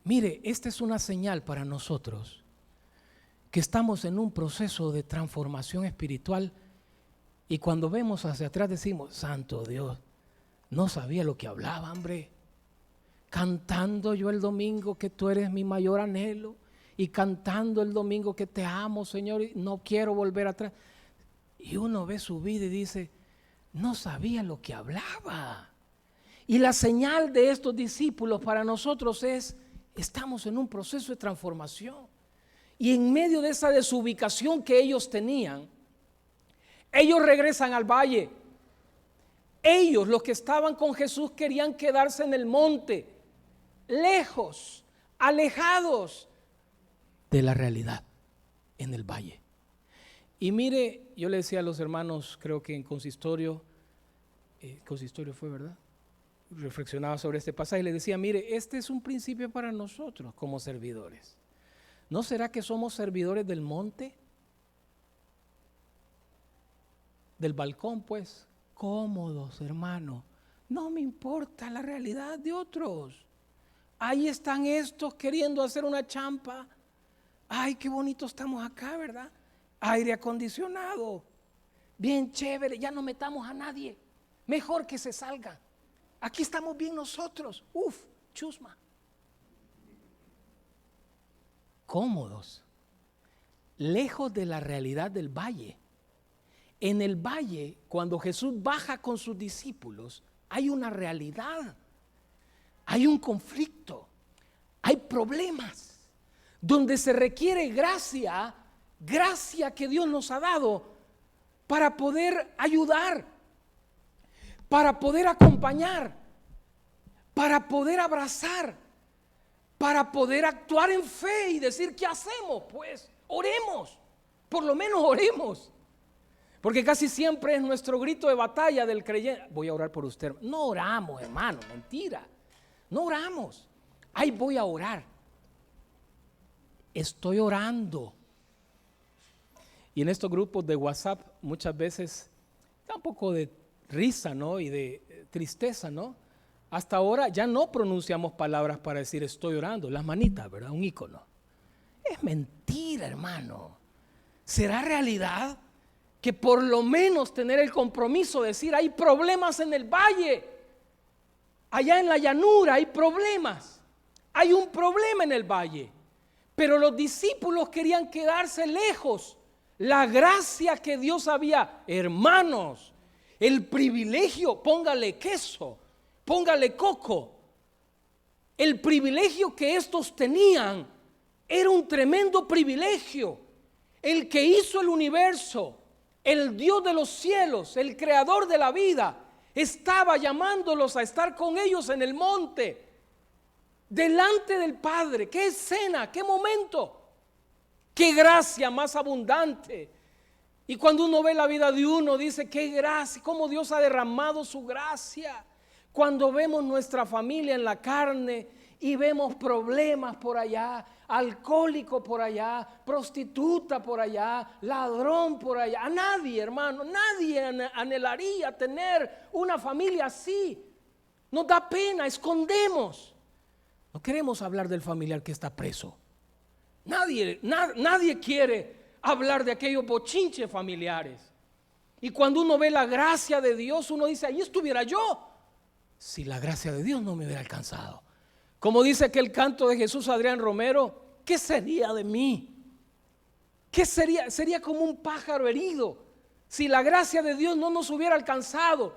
Mire, esta es una señal para nosotros que estamos en un proceso de transformación espiritual y cuando vemos hacia atrás decimos: santo Dios, no sabía lo que hablaba, hombre. Cantando yo el domingo que tú eres mi mayor anhelo y cantando el domingo que te amo, Señor, y no quiero volver atrás. Y uno ve su vida y dice: no sabía lo que hablaba. Y la señal de estos discípulos para nosotros es: estamos en un proceso de transformación. Y en medio de esa desubicación que ellos tenían, ellos regresan al valle. Ellos, los que estaban con Jesús, querían quedarse en el monte, lejos, alejados de la realidad, en el valle. Y mire, yo le decía a los hermanos, creo que en consistorio fue, ¿verdad? Reflexionaba sobre este pasaje y le decía: mire, este es un principio para nosotros como servidores. ¿No será que somos servidores del monte? Del balcón, pues, cómodos, hermano. No me importa la realidad de otros. Ahí están estos queriendo hacer una champa. Ay, qué bonito estamos acá, ¿verdad? Aire acondicionado, bien chévere, ya no metamos a nadie. Mejor que se salgan. Aquí estamos bien nosotros. Chusma. Cómodos, lejos de la realidad del valle. En el valle, cuando Jesús baja con sus discípulos, hay una realidad, hay un conflicto, hay problemas, donde se requiere gracia que Dios nos ha dado para poder ayudar, para poder acompañar, para poder abrazar, para poder actuar en fe y decir: ¿qué hacemos? Pues oremos, por lo menos oremos. Porque casi siempre es nuestro grito de batalla del creyente: voy a orar por usted. No oramos, hermano, mentira. No oramos. Ay, voy a orar. Estoy orando. Y en estos grupos de WhatsApp muchas veces da un poco de risa, ¿no? Y de tristeza, ¿no? Hasta ahora ya no pronunciamos palabras para decir estoy orando, las manitas, ¿verdad? Un icono. Es mentira, hermano. ¿Será realidad que por lo menos tener el compromiso de decir: hay problemas en el valle, allá en la llanura hay problemas, hay un problema en el valle? Pero los discípulos querían quedarse lejos. La gracia que Dios había, hermanos, el privilegio, póngale queso, póngale coco, el privilegio que estos tenían era un tremendo privilegio. El que hizo el universo, el Dios de los cielos, el creador de la vida, estaba llamándolos a estar con ellos en el monte, delante del Padre. ¡Qué escena, qué momento! ¡Qué gracia más abundante! Y cuando uno ve la vida de uno, dice: ¡qué gracia! ¡Cómo Dios ha derramado su gracia! Cuando vemos nuestra familia en la carne y vemos problemas por allá, alcohólico por allá, prostituta por allá, ladrón por allá. A nadie, hermano, nadie anhelaría tener una familia así. Nos da pena, escondemos. No queremos hablar del familiar que está preso. Nadie quiere hablar de aquellos bochinches familiares. Y cuando uno ve la gracia de Dios, uno dice, ahí estuviera yo, si la gracia de Dios no me hubiera alcanzado. Como dice aquel canto de Jesús Adrián Romero, ¿qué sería de mí? ¿Qué sería? Sería como un pájaro herido si la gracia de Dios no nos hubiera alcanzado.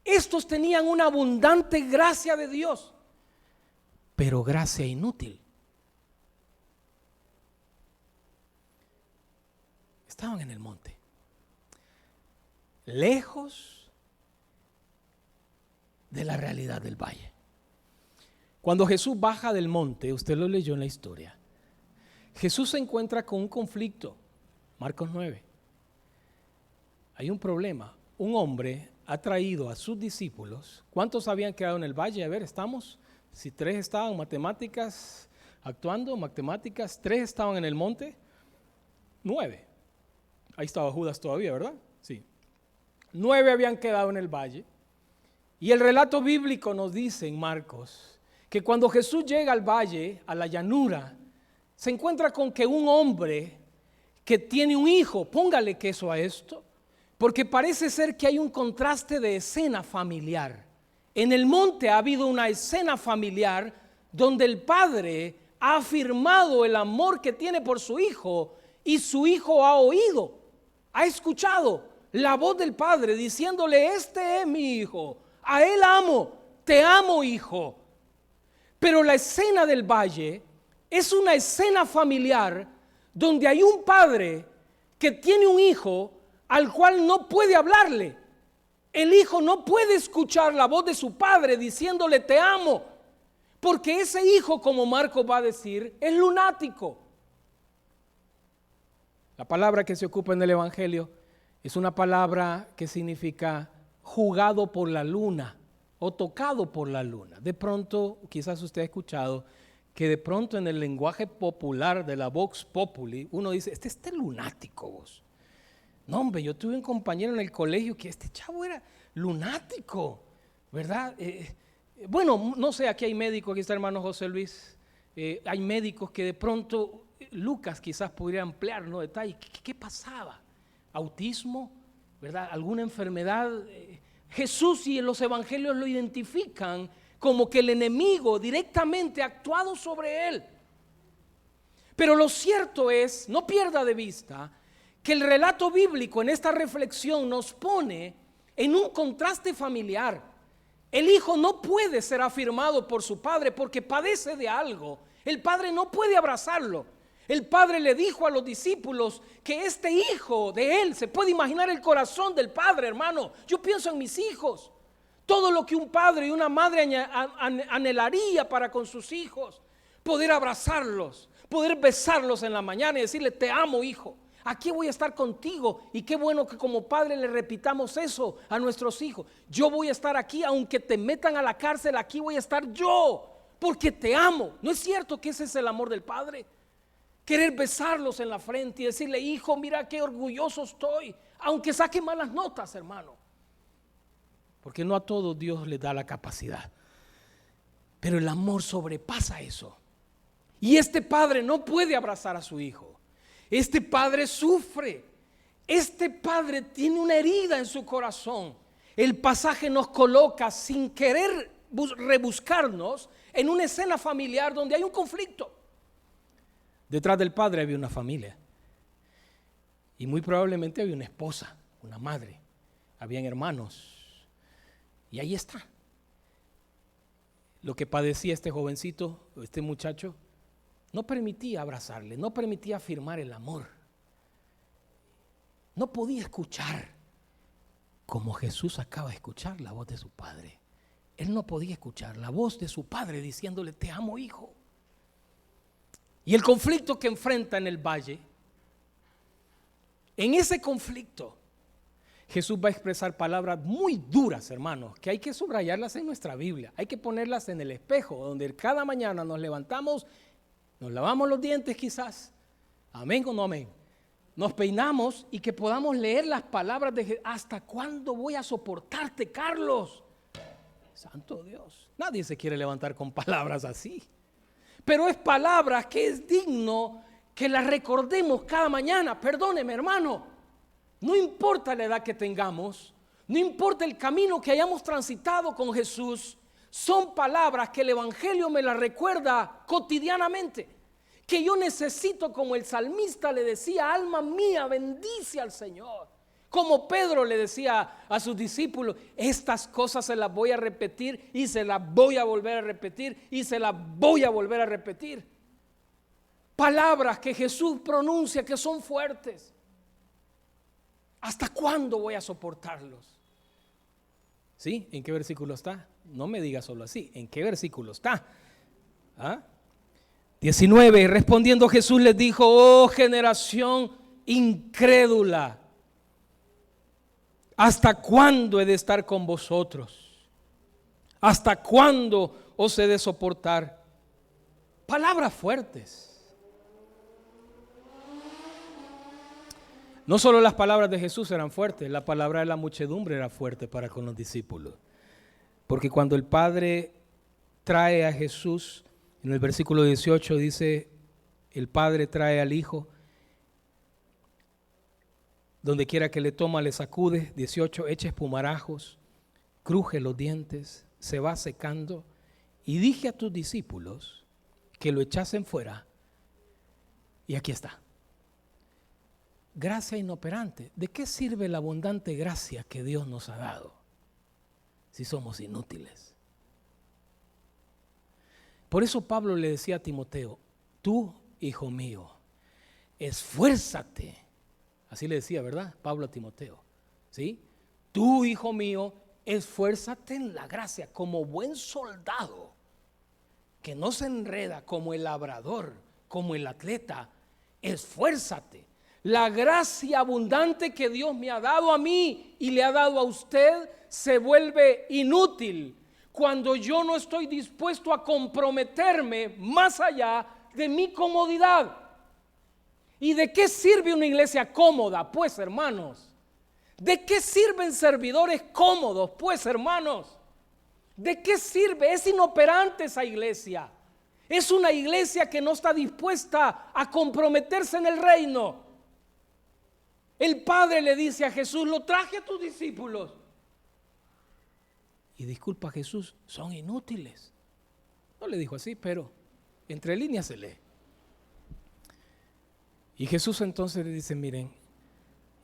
Estos tenían una abundante gracia de Dios, pero gracia inútil. Estaban en el monte, lejos de la realidad del valle. Cuando Jesús baja del monte, usted lo leyó en la historia, Jesús se encuentra con un conflicto. Marcos 9. Hay un problema. Un hombre ha traído a sus discípulos. ¿Cuántos habían quedado en el valle? A ver, estamos. Si 3 estaban matemáticas, actuando, matemáticas, 3 estaban en el monte, 9. Ahí estaba Judas todavía, ¿verdad? Sí. 9 habían quedado en el valle. Y el relato bíblico nos dice en Marcos que cuando Jesús llega al valle, a la llanura, se encuentra con que un hombre que tiene un hijo, póngale queso a esto, porque parece ser que hay un contraste de escena familiar. En el monte ha habido una escena familiar donde el padre ha afirmado el amor que tiene por su hijo y su hijo ha oído, ha escuchado la voz del padre diciéndole, este es mi hijo, a él amo, te amo hijo. Pero la escena del valle es una escena familiar donde hay un padre que tiene un hijo al cual no puede hablarle. El hijo no puede escuchar la voz de su padre diciéndole te amo, porque ese hijo, como Marcos va a decir, es lunático. La palabra que se ocupa en el Evangelio es una palabra que significa jugado por la luna o tocado por la luna. De pronto, quizás usted ha escuchado que de pronto en el lenguaje popular de la Vox Populi, uno dice, este lunático vos. No, hombre, yo tuve un compañero en el colegio que este chavo era lunático, ¿verdad? Bueno, no sé, aquí hay médicos, aquí está el hermano José Luis, hay médicos que de pronto, Lucas quizás podría ampliar, ¿no? Detalle, ¿qué pasaba? ¿Autismo? ¿Verdad? ¿Alguna enfermedad? Jesús y en los evangelios lo identifican como que el enemigo directamente ha actuado sobre él. Pero lo cierto es, no pierda de vista, que el relato bíblico en esta reflexión nos pone en un contraste familiar. El hijo no puede ser afirmado por su padre porque padece de algo. El padre no puede abrazarlo. El padre le dijo a los discípulos que este hijo de él, se puede imaginar el corazón del padre, hermano. Yo pienso en mis hijos. Todo lo que un padre y una madre anhelaría para con sus hijos. Poder abrazarlos, poder besarlos en la mañana y decirle te amo hijo. Aquí voy a estar contigo y qué bueno que como padre le repitamos eso a nuestros hijos. Yo voy a estar aquí aunque te metan a la cárcel, aquí voy a estar yo porque te amo. ¿No es cierto que ese es el amor del padre? Querer besarlos en la frente y decirle hijo mira qué orgulloso estoy, aunque saque malas notas hermano. Porque no a todos Dios les da la capacidad, pero el amor sobrepasa eso. Y este padre no puede abrazar a su hijo. Este padre sufre, este padre tiene una herida en su corazón. El pasaje nos coloca sin querer rebuscarnos en una escena familiar donde hay un conflicto. Detrás del padre había una familia y muy probablemente había una esposa, una madre, habían hermanos y ahí está. Lo que padecía este jovencito, este muchacho, no permitía abrazarle, no permitía afirmar el amor. No podía escuchar como Jesús acaba de escuchar la voz de su padre. Él no podía escuchar la voz de su padre diciéndole te amo hijo. Y el conflicto que enfrenta en el valle, en ese conflicto, Jesús va a expresar palabras muy duras, hermanos, que hay que subrayarlas en nuestra Biblia. Hay que ponerlas en el espejo, donde cada mañana nos levantamos, nos lavamos los dientes quizás. Amén o no amén. Nos peinamos y que podamos leer las palabras de Jesús. ¿Hasta cuándo voy a soportarte, Carlos? Santo Dios. Nadie se quiere levantar con palabras así. Pero es palabras que es digno que las recordemos cada mañana. Perdóneme, hermano. No importa la edad que tengamos, no importa el camino que hayamos transitado con Jesús, son palabras que el Evangelio me las recuerda cotidianamente, que yo necesito, como el salmista le decía, alma mía, bendice al Señor. Como Pedro le decía a sus discípulos, estas cosas se las voy a repetir y se las voy a volver a repetir y se las voy a volver a repetir. Palabras que Jesús pronuncia que son fuertes. ¿Hasta cuándo voy a soportarlos? ¿Sí? ¿En qué versículo está? No me diga solo así. ¿En qué versículo está? 19. Respondiendo Jesús les dijo: oh generación incrédula, ¿hasta cuándo he de estar con vosotros? ¿Hasta cuándo os he de soportar? Palabras fuertes. No solo las palabras de Jesús eran fuertes, la palabra de la muchedumbre era fuerte para con los discípulos. Porque cuando el Padre trae a Jesús, en el versículo 18 dice, el Padre trae al Hijo, donde quiera que le toma le sacude. 18, echa espumarajos, cruje los dientes, se va secando. Y dije a tus discípulos que lo echasen fuera, y aquí está. Gracia inoperante. ¿De qué sirve la abundante gracia que Dios nos ha dado si somos inútiles? Por eso Pablo le decía a Timoteo: tú, hijo mío, esfuérzate. Así le decía, ¿verdad? Pablo a Timoteo. ¿Sí? Tú, hijo mío, esfuérzate en la gracia como buen soldado, que no se enreda, como el labrador, como el atleta. Esfuérzate. La gracia abundante que Dios me ha dado a mí y le ha dado a usted se vuelve inútil cuando yo no estoy dispuesto a comprometerme más allá de mi comodidad. ¿Y de qué sirve una iglesia cómoda? Pues, hermanos, ¿de qué sirven servidores cómodos? Pues, hermanos, ¿de qué sirve? Es inoperante esa iglesia. Es una iglesia que no está dispuesta a comprometerse en el reino. El Padre le dice a Jesús: lo traje a tus discípulos. Y disculpa, Jesús, son inútiles. No le dijo así, pero entre líneas se lee. Y Jesús entonces le dice: miren,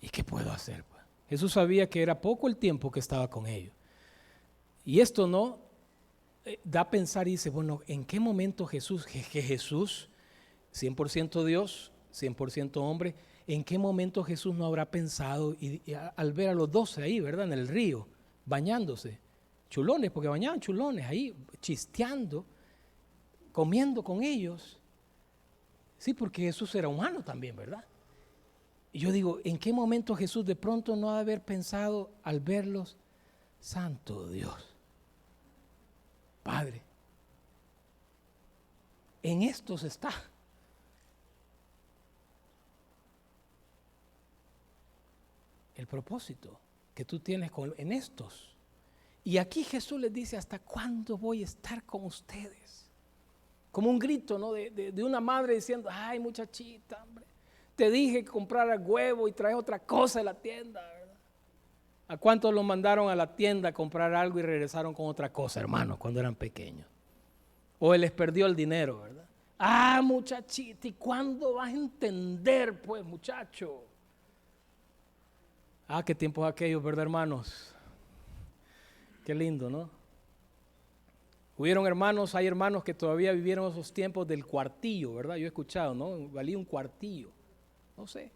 ¿y qué puedo hacer? Jesús sabía que era poco el tiempo que estaba con ellos. Y esto no da a pensar y dice: bueno, ¿en qué momento Jesús, que Jesús, 100% Dios, 100% hombre, ¿en qué momento Jesús no habrá pensado y al ver a los 12 ahí, ¿verdad? En el río, bañándose, chulones, porque bañaban chulones ahí, chisteando, comiendo con ellos? Sí, porque Jesús era humano también, ¿verdad? Y yo digo, ¿en qué momento Jesús de pronto no ha de haber pensado al verlos? Santo Dios, Padre, en estos está. El propósito que tú tienes en estos. Y aquí Jesús les dice: ¿hasta cuándo voy a estar con ustedes? Como un grito, ¿no? de una madre diciendo: ay, muchachita, hombre, te dije que compraras huevo y traes otra cosa de la tienda, ¿verdad? ¿A cuántos los mandaron a la tienda a comprar algo y regresaron con otra cosa, hermanos, cuando eran pequeños? O él les perdió el dinero, ¿verdad? Ah, muchachita, ¿y cuándo vas a entender, pues, muchacho? Ah, qué tiempos aquellos, ¿verdad, hermanos? Qué lindo, ¿no? Hubieron hermanos, hay hermanos que todavía vivieron esos tiempos del cuartillo, ¿verdad? Yo he escuchado, ¿no? Valía un cuartillo. No sé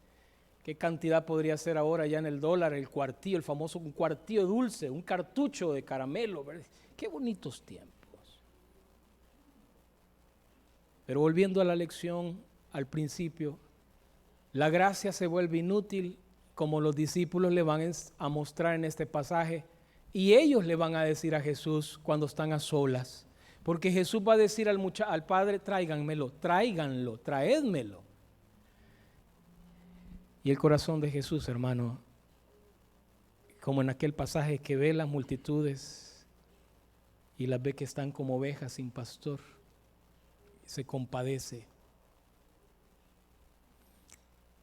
qué cantidad podría ser ahora ya en el dólar, el cuartillo, el famoso un cuartillo dulce, un cartucho de caramelo, ¿verdad? Qué bonitos tiempos. Pero volviendo a la lección al principio, la gracia se vuelve inútil como los discípulos le van a mostrar en este pasaje, y ellos le van a decir a Jesús cuando están a solas, porque Jesús va a decir al Padre, tráiganlo, traédmelo. Y el corazón de Jesús, hermano, como en aquel pasaje que ve las multitudes y las ve que están como ovejas sin pastor, se compadece.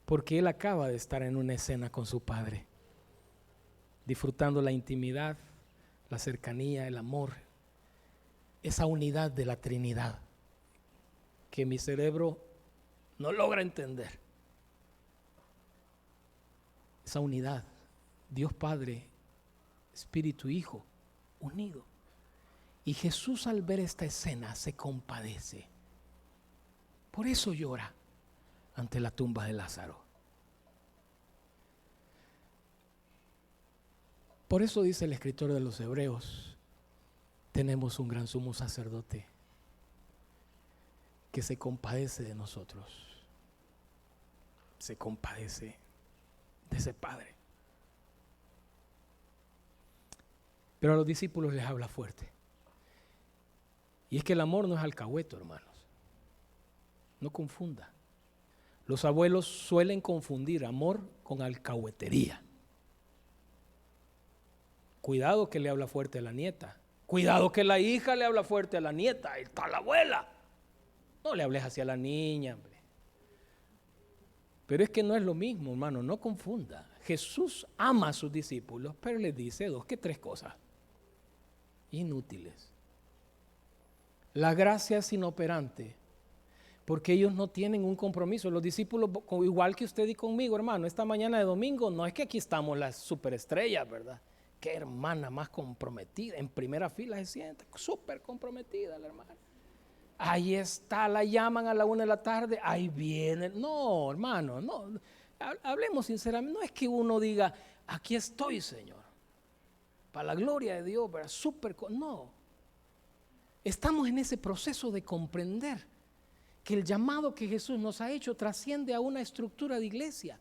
Porque Él acaba de estar en una escena con su Padre, disfrutando la intimidad, la cercanía, el amor, esa unidad de la Trinidad que mi cerebro no logra entender. Esa unidad, Dios Padre, Espíritu, Hijo, unido. Y Jesús al ver esta escena se compadece. Por eso llora ante la tumba de Lázaro. Por eso dice el escritor de los Hebreos, tenemos un gran sumo sacerdote que se compadece de nosotros, se compadece de ese Padre. Pero a los discípulos les habla fuerte. Y es que el amor no es alcahueto, hermanos. No confunda. Los abuelos suelen confundir amor con alcahuetería. Cuidado que le habla fuerte a la nieta. Cuidado que la hija le habla fuerte a la nieta. Ahí está la abuela. No le hables hacia la niña, hombre. Pero es que no es lo mismo, hermano, no confunda. Jesús ama a sus discípulos, pero les dice 2 que 3 cosas inútiles. La gracia es inoperante, porque ellos no tienen un compromiso. Los discípulos, igual que usted y conmigo, hermano, esta mañana de domingo, no es que aquí estamos las superestrellas, ¿verdad? Qué hermana más comprometida, en primera fila se siente, súper comprometida la hermana. Ahí está, la llaman a la 1 de la tarde, ahí viene. No, hermano, no, hablemos sinceramente, no es que uno diga, aquí estoy, Señor, para la gloria de Dios, ¿verdad? No, estamos en ese proceso de comprender que el llamado que Jesús nos ha hecho trasciende a una estructura de iglesia,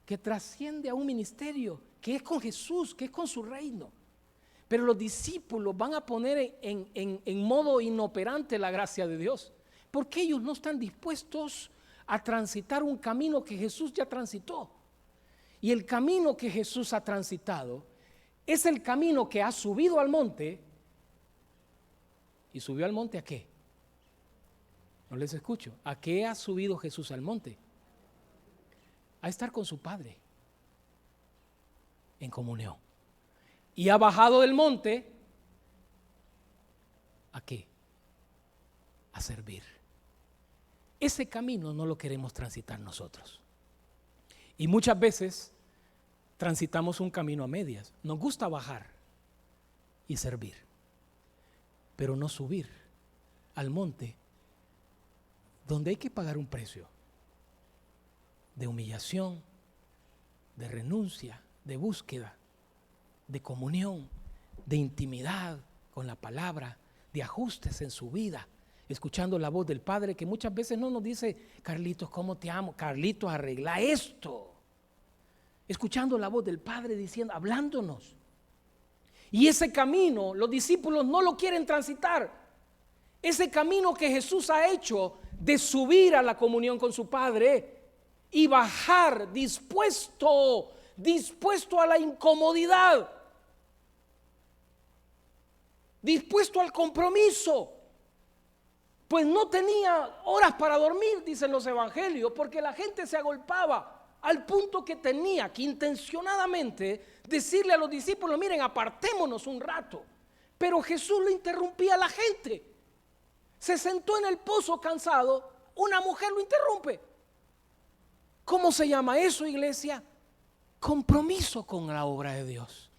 que trasciende a un ministerio, que es con Jesús, que es con su reino. Pero los discípulos van a poner en modo inoperante la gracia de Dios, porque ellos no están dispuestos a transitar un camino que Jesús ya transitó. Y el camino que Jesús ha transitado es el camino que ha subido al monte. ¿Y subió al monte a qué? No les escucho. ¿A qué ha subido Jesús al monte? A estar con su Padre en comunión. Y ha bajado del monte, ¿a qué? A servir. Ese camino no lo queremos transitar nosotros. Y muchas veces transitamos un camino a medias. Nos gusta bajar y servir, pero no subir al monte donde hay que pagar un precio de humillación, de renuncia, de búsqueda, de comunión, de intimidad con la palabra, de ajustes en su vida, escuchando la voz del Padre, que muchas veces no nos dice, Carlitos, ¿cómo te amo? Carlitos, arregla esto. Escuchando la voz del Padre diciendo, hablándonos. Y ese camino los discípulos no lo quieren transitar. Ese camino que Jesús ha hecho de subir a la comunión con su Padre y bajar dispuesto a la incomodidad, dispuesto al compromiso, pues no tenía horas para dormir, dicen los evangelios, porque la gente se agolpaba al punto que tenía que intencionadamente decirle a los discípulos, miren, apartémonos un rato. Pero Jesús lo interrumpía a la gente. Se sentó en el pozo cansado, una mujer lo interrumpe. ¿Cómo se llama eso, iglesia? Compromiso con la obra de Dios.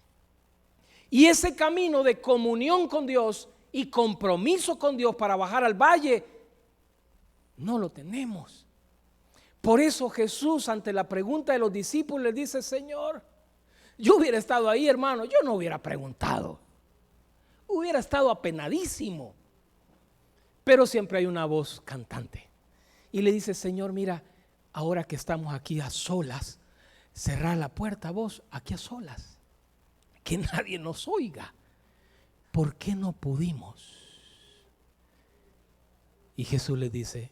Y ese camino de comunión con Dios y compromiso con Dios para bajar al valle, no lo tenemos. Por eso Jesús, ante la pregunta de los discípulos, les dice, Señor, yo hubiera estado ahí, hermano, yo no hubiera preguntado, hubiera estado apenadísimo. Pero siempre hay una voz cantante y le dice, Señor, mira, ahora que estamos aquí a solas, cerrar la puerta vos aquí a solas, que nadie nos oiga. ¿Por qué no pudimos? Y Jesús les dice,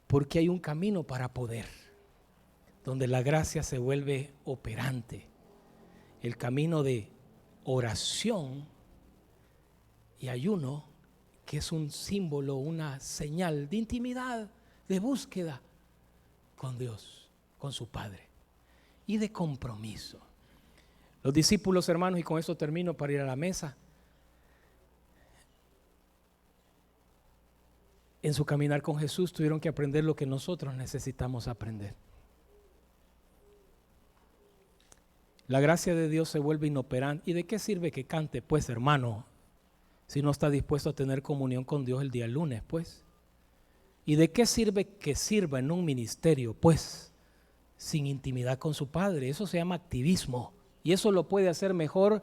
porque hay un camino para poder, donde la gracia se vuelve operante. El camino de oración y ayuno, que es un símbolo, una señal de intimidad, de búsqueda con Dios, con su Padre, y de compromiso. Los discípulos, hermanos, y con esto termino para ir a la mesa, en su caminar con Jesús tuvieron que aprender lo que nosotros necesitamos aprender. La gracia de Dios se vuelve inoperante. ¿Y de qué sirve que cante, pues, hermano, si no está dispuesto a tener comunión con Dios el día lunes, pues? ¿Y de qué sirve que sirva en un ministerio, pues, sin intimidad con su Padre? Eso se llama activismo. Y eso lo puede hacer mejor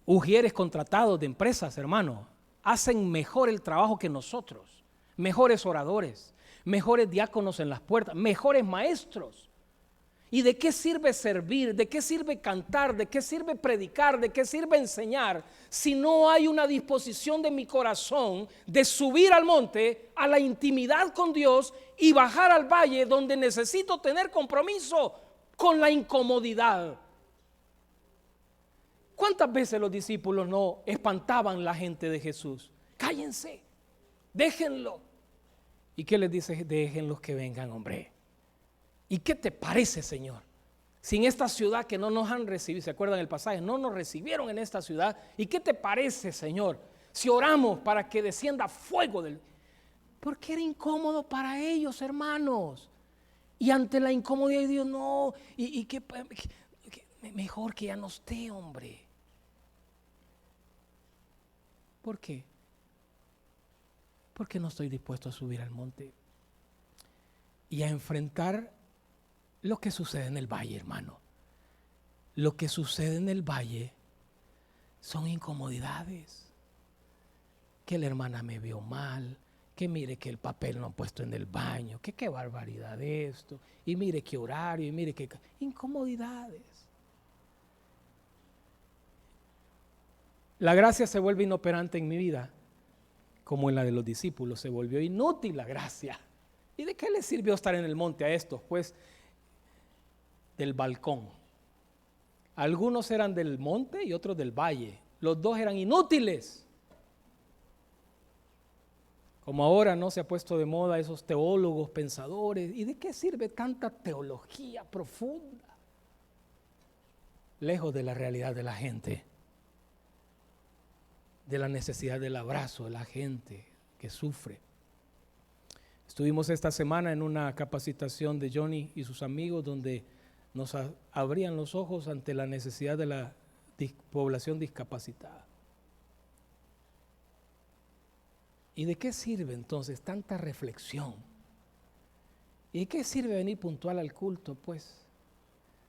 ujieres contratados de empresas, hermano. Hacen mejor el trabajo que nosotros. Mejores oradores, mejores diáconos en las puertas, mejores maestros. ¿Y de qué sirve servir? ¿De qué sirve cantar? ¿De qué sirve predicar? ¿De qué sirve enseñar? Si no hay una disposición de mi corazón de subir al monte, a la intimidad con Dios y bajar al valle donde necesito tener compromiso con la incomodidad. ¿Cuántas veces los discípulos no espantaban la gente de Jesús? Cállense, déjenlo. ¿Y qué les dice? Déjenlos que vengan, hombre. ¿Y qué te parece, Señor? Si en esta ciudad que no nos han recibido, ¿se acuerdan el pasaje? No nos recibieron en esta ciudad. ¿Y qué te parece, Señor? Si oramos para que descienda fuego del... Porque era incómodo para ellos, hermanos. Y ante la incomodidad de Dios, no. Y que mejor que ya no esté, hombre. ¿Por qué? Porque no estoy dispuesto a subir al monte y a enfrentar lo que sucede en el valle, hermano. Lo que sucede en el valle son incomodidades. Que la hermana me vio mal, que mire que el papel no ha puesto en el baño, que qué barbaridad esto, y mire qué horario, y mire qué... Incomodidades. La gracia se vuelve inoperante en mi vida, como en la de los discípulos. Se volvió inútil la gracia. ¿Y de qué les sirvió estar en el monte a estos? Pues del balcón. Algunos eran del monte y otros del valle. Los dos eran inútiles. Como ahora no se ha puesto de moda esos teólogos, pensadores. ¿Y de qué sirve tanta teología profunda? Lejos de la realidad de la gente, de la necesidad del abrazo de la gente que sufre. Estuvimos esta semana en una capacitación de Johnny y sus amigos donde nos abrían los ojos ante la necesidad de la población discapacitada. ¿Y de qué sirve entonces tanta reflexión? ¿Y de qué sirve venir puntual al culto? Pues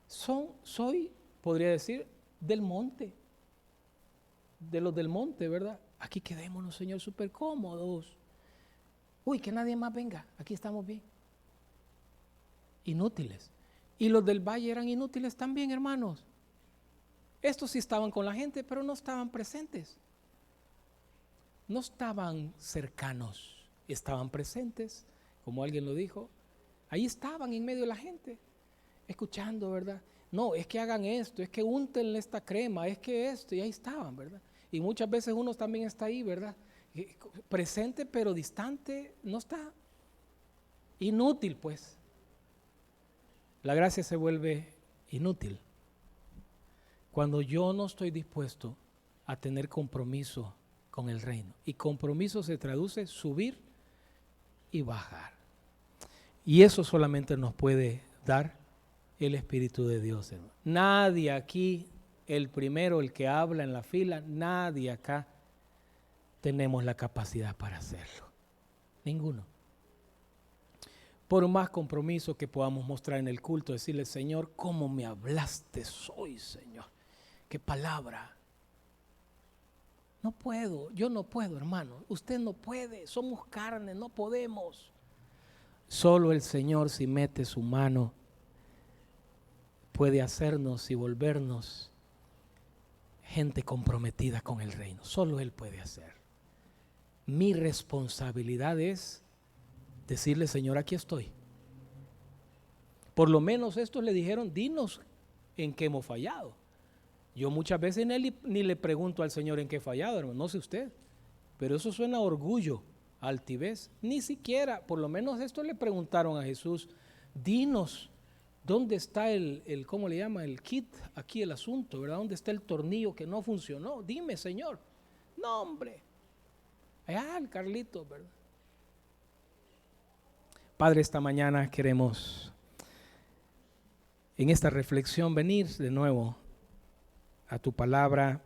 soy, podría decir, del monte, de los del monte, ¿verdad? Aquí quedémonos, Señor, súper cómodos. Uy, que nadie más venga, aquí estamos bien. Inútiles. Y los del valle eran inútiles también, hermanos. Estos sí estaban con la gente, pero no estaban presentes. No estaban cercanos, estaban presentes, como alguien lo dijo. Ahí estaban en medio de la gente, escuchando, ¿verdad? No, es que hagan esto, es que úntenle esta crema, es que esto, y ahí estaban, ¿verdad? Y muchas veces uno también está ahí, ¿verdad? Presente pero distante, no está. Inútil, pues. La gracia se vuelve inútil cuando yo no estoy dispuesto a tener compromiso con el reino. Y compromiso se traduce subir y bajar. Y eso solamente nos puede dar el Espíritu de Dios, hermano. Nadie aquí, el primero, el que habla en la fila, nadie acá tenemos la capacidad para hacerlo. Ninguno. Por más compromiso que podamos mostrar en el culto, decirle, Señor, ¿cómo me hablaste hoy, Señor? ¿Qué palabra? No puedo, yo no puedo, hermano. Usted no puede, somos carne, no podemos. Solo el Señor, si mete su mano puede hacernos y volvernos gente comprometida con el reino. Solo Él puede hacer. Mi responsabilidad es decirle, Señor, aquí estoy. Por lo menos estos le dijeron, dinos en qué hemos fallado. Yo muchas veces ni le pregunto al Señor en qué he fallado, hermano, no sé usted, pero eso suena a orgullo, a altivez. Ni siquiera, por lo menos estos le preguntaron a Jesús, dinos, ¿dónde está cómo le llama, el kit, aquí el asunto, ¿verdad? ¿Dónde está el tornillo que no funcionó? Dime, Señor. No, hombre. Allá el Carlito, ¿verdad? Padre, esta mañana queremos en esta reflexión venir de nuevo a tu palabra.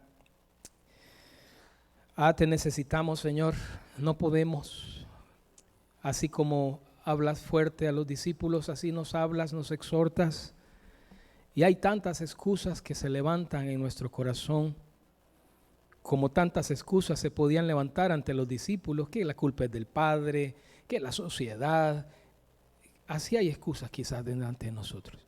Te necesitamos, Señor, no podemos, así como hablas fuerte a los discípulos, así nos hablas, nos exhortas, y hay tantas excusas que se levantan en nuestro corazón, como tantas excusas se podían levantar ante los discípulos, que la culpa es del Padre, que la sociedad, así hay excusas quizás delante de nosotros.